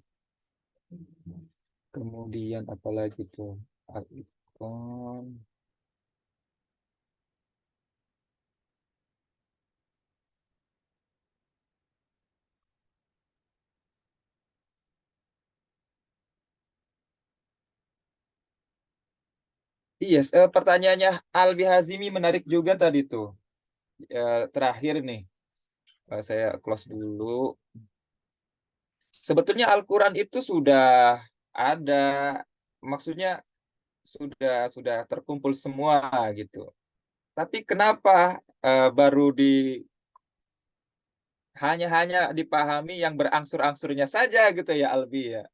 Kemudian apalagi tuh? Al-Iqan. Iya, pertanyaannya Albi Hazimi menarik juga tadi tuh. Terakhir nih, saya close dulu. Sebetulnya Al-Quran itu sudah ada, maksudnya sudah terkumpul semua gitu. Tapi kenapa baru hanya dipahami yang berangsur-angsurnya saja gitu ya Albi ya.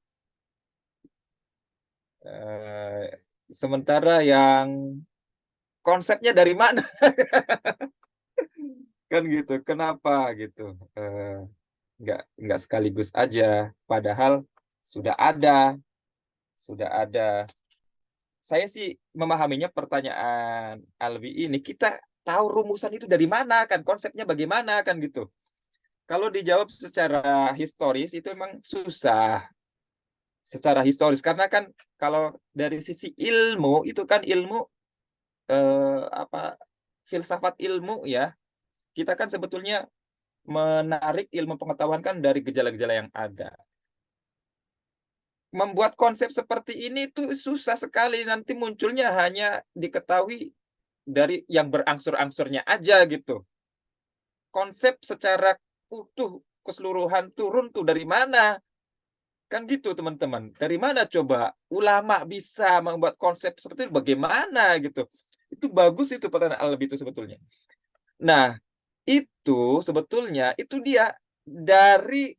Sementara yang konsepnya dari mana kan gitu? Kenapa gitu? Nggak sekaligus aja. Padahal sudah ada. Saya sih memahaminya pertanyaan Alwi ini, kita tahu rumusan itu dari mana kan, konsepnya bagaimana kan gitu. Kalau dijawab secara historis itu memang susah. Secara historis karena kan kalau dari sisi ilmu itu kan ilmu filsafat ilmu ya. Kita kan sebetulnya menarik ilmu pengetahuan kan dari gejala-gejala yang ada. Membuat konsep seperti ini tuh susah sekali, nanti munculnya hanya diketahui dari yang berangsur-angsurnya aja gitu. Konsep secara utuh keseluruhan turun tuh dari mana? Kan gitu teman-teman. Dari mana coba ulama bisa membuat konsep seperti itu, bagaimana gitu. Itu bagus itu pertanyaan Albi itu sebetulnya. Nah, itu sebetulnya itu dia dari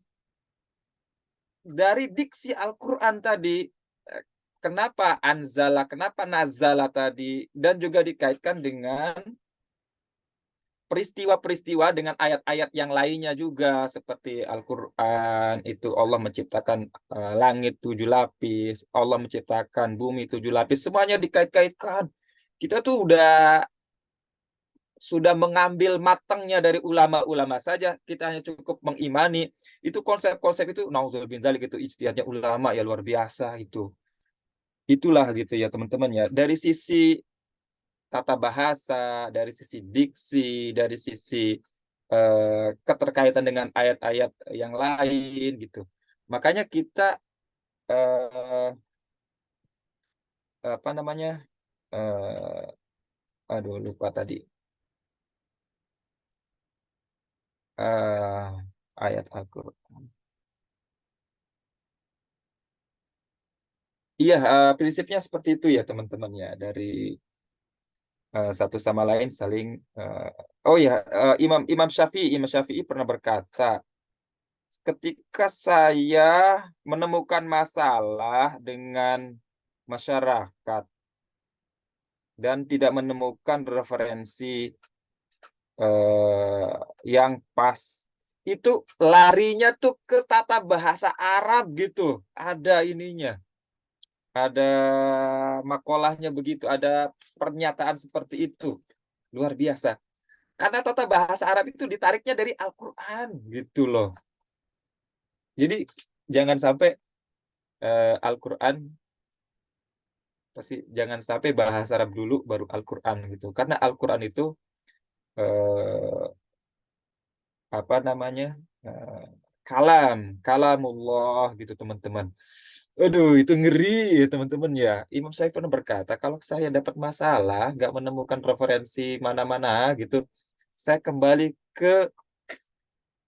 diksi Al-Quran tadi. Kenapa anzala, kenapa nazala tadi, dan juga dikaitkan dengan peristiwa-peristiwa dengan ayat-ayat yang lainnya juga, seperti Al-Quran itu Allah menciptakan langit 7 lapis, Allah menciptakan bumi 7 lapis, semuanya dikait-kaitkan. Kita tuh sudah mengambil matangnya dari ulama-ulama saja, kita hanya cukup mengimani. Itu konsep-konsep itu naudzubillah bin dzalik, itu ijtihadnya ulama ya luar biasa itu. Itulah gitu ya teman-teman ya. Dari sisi tata bahasa, dari sisi diksi, dari sisi keterkaitan dengan ayat-ayat yang lain gitu. Makanya kita apa namanya? Aduh lupa tadi. Ayat Al-Quran. Iya, prinsipnya seperti itu ya teman-teman ya, dari satu sama lain saling oh ya, Imam Syafi'i pernah berkata, ketika saya menemukan masalah dengan masyarakat dan tidak menemukan referensi yang pas, itu larinya tuh ke tata bahasa Arab gitu. Ada ininya. Ada makolahnya begitu, ada pernyataan seperti itu. Luar biasa. Karena tata bahasa Arab itu ditariknya dari Al-Qur'an gitu loh. Jadi jangan sampai Al-Qur'an jangan sampai bahasa Arab dulu baru Al-Qur'an gitu. Karena Al-Qur'an itu apa namanya? Kalamullah gitu teman-teman. Aduh, itu ngeri ya teman-teman ya. Imam Syafi'i pernah berkata, kalau saya dapat masalah, nggak menemukan referensi mana-mana gitu, saya kembali ke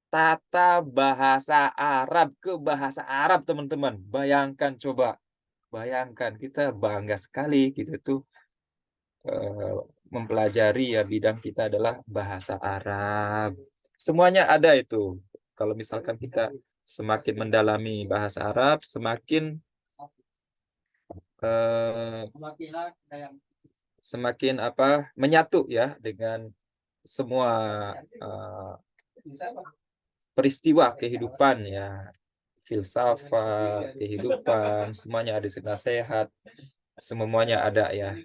tata bahasa Arab, ke bahasa Arab teman-teman. Bayangkan coba, bayangkan kita bangga sekali gitu tuh mempelajari ya bidang kita adalah bahasa Arab. Semuanya ada itu. Kalau misalkan kita semakin mendalami bahasa Arab, semakin semakin menyatu ya dengan semua peristiwa kehidupan ya, filsafat, kehidupan, semuanya ada, nasihat, semuanya ada ya.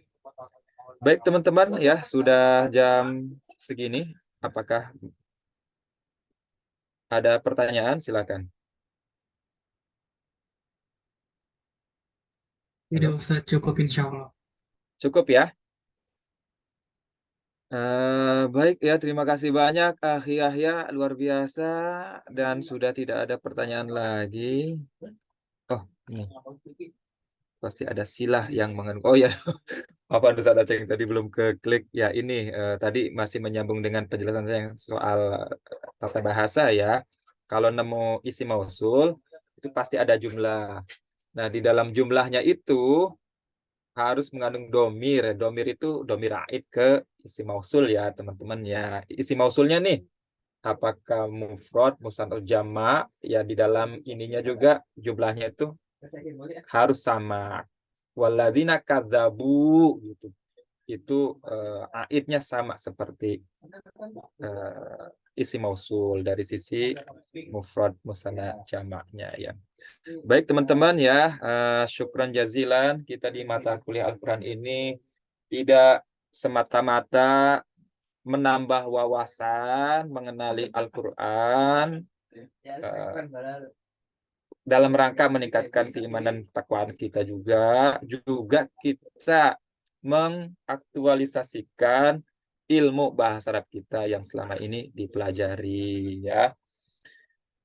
Baik teman-teman ya, sudah jam segini. Apakah ada pertanyaan? Silakan. Tidak usah, cukup insya Allah. Cukup ya. Baik ya, terima kasih banyak Yahya, luar biasa, dan sudah tidak ada pertanyaan lagi. Oh, ini pasti ada silah yang mengandung. Oh ya, apa Ustaz Aceh yang tadi belum ke klik ya, ini tadi masih menyambung dengan penjelasan saya yang soal tata bahasa ya. Kalau nemu isi mausul itu pasti ada jumlah. Nah, di dalam jumlahnya itu harus mengandung domir. Domir itu domir aid ke isi mausul ya teman-teman ya. Isi mausulnya nih, apakah mufrad, musanna, jama' ya, di dalam ininya juga jumlahnya itu harus sama. Walladzina kadzabu gitu. Itu aidnya sama seperti isi mausul dari sisi mufrad, musanna, jamaknya ya. Baik teman-teman ya, syukran jazilan kita di mata kuliah Al-Quran ini tidak semata-mata menambah wawasan mengenali Al-Quran dalam rangka meningkatkan keimanan takwaan kita juga kita mengaktualisasikan ilmu bahasa Arab kita yang selama ini dipelajari ya.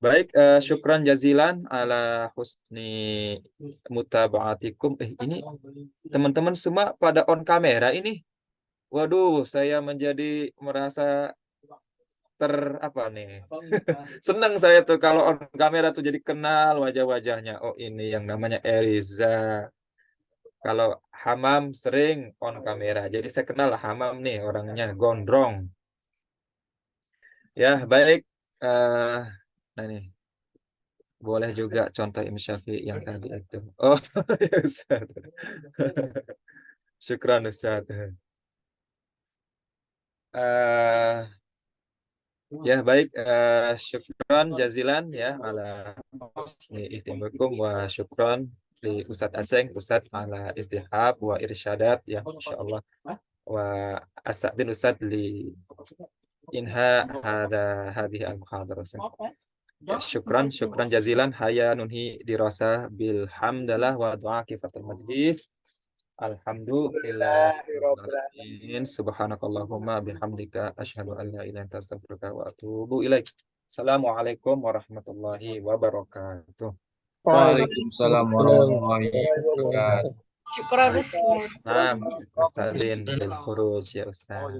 Baik, syukran jazilan ala husni mutaba'atikum. Ini teman-teman semua pada on kamera ini. Waduh, saya menjadi merasa senang saya tuh kalau on kamera tuh jadi kenal wajah-wajahnya. Oh, ini yang namanya Eriza. Kalau Hamam sering on kamera. Jadi saya kenal Hamam nih, orangnya gondrong. Ya, baik. Nah nih. Boleh juga contoh Imam Syafi'i yang tadi itu. Oh, ya Ustaz. Syukran Ustaz. Ya baik, syukran jazilan ya ala husni istimakum wa syukran li Ustaz Aceng, Ustaz ala istihab wa irsyadat ya insyaallah, wa as'adin Ustaz li inha hadhihi al-muhadarah. Ya, syukran jazilan haya nunhi dirasa bil hamdalah wa du'a kifatul majlis. Alhamdulillahirobbilalamin. Subhanakallahumma bihamdika asyhadu an la ilaha illa anta astaghfiruka wa atubu ilaik. Assalamualaikum warahmatullahi wabarakatuh. Waalaikumsalam warahmatullahi wabarakatuh. Syukur Ustaz. Nah, Ustadzin bil khuruj ya Ustaz.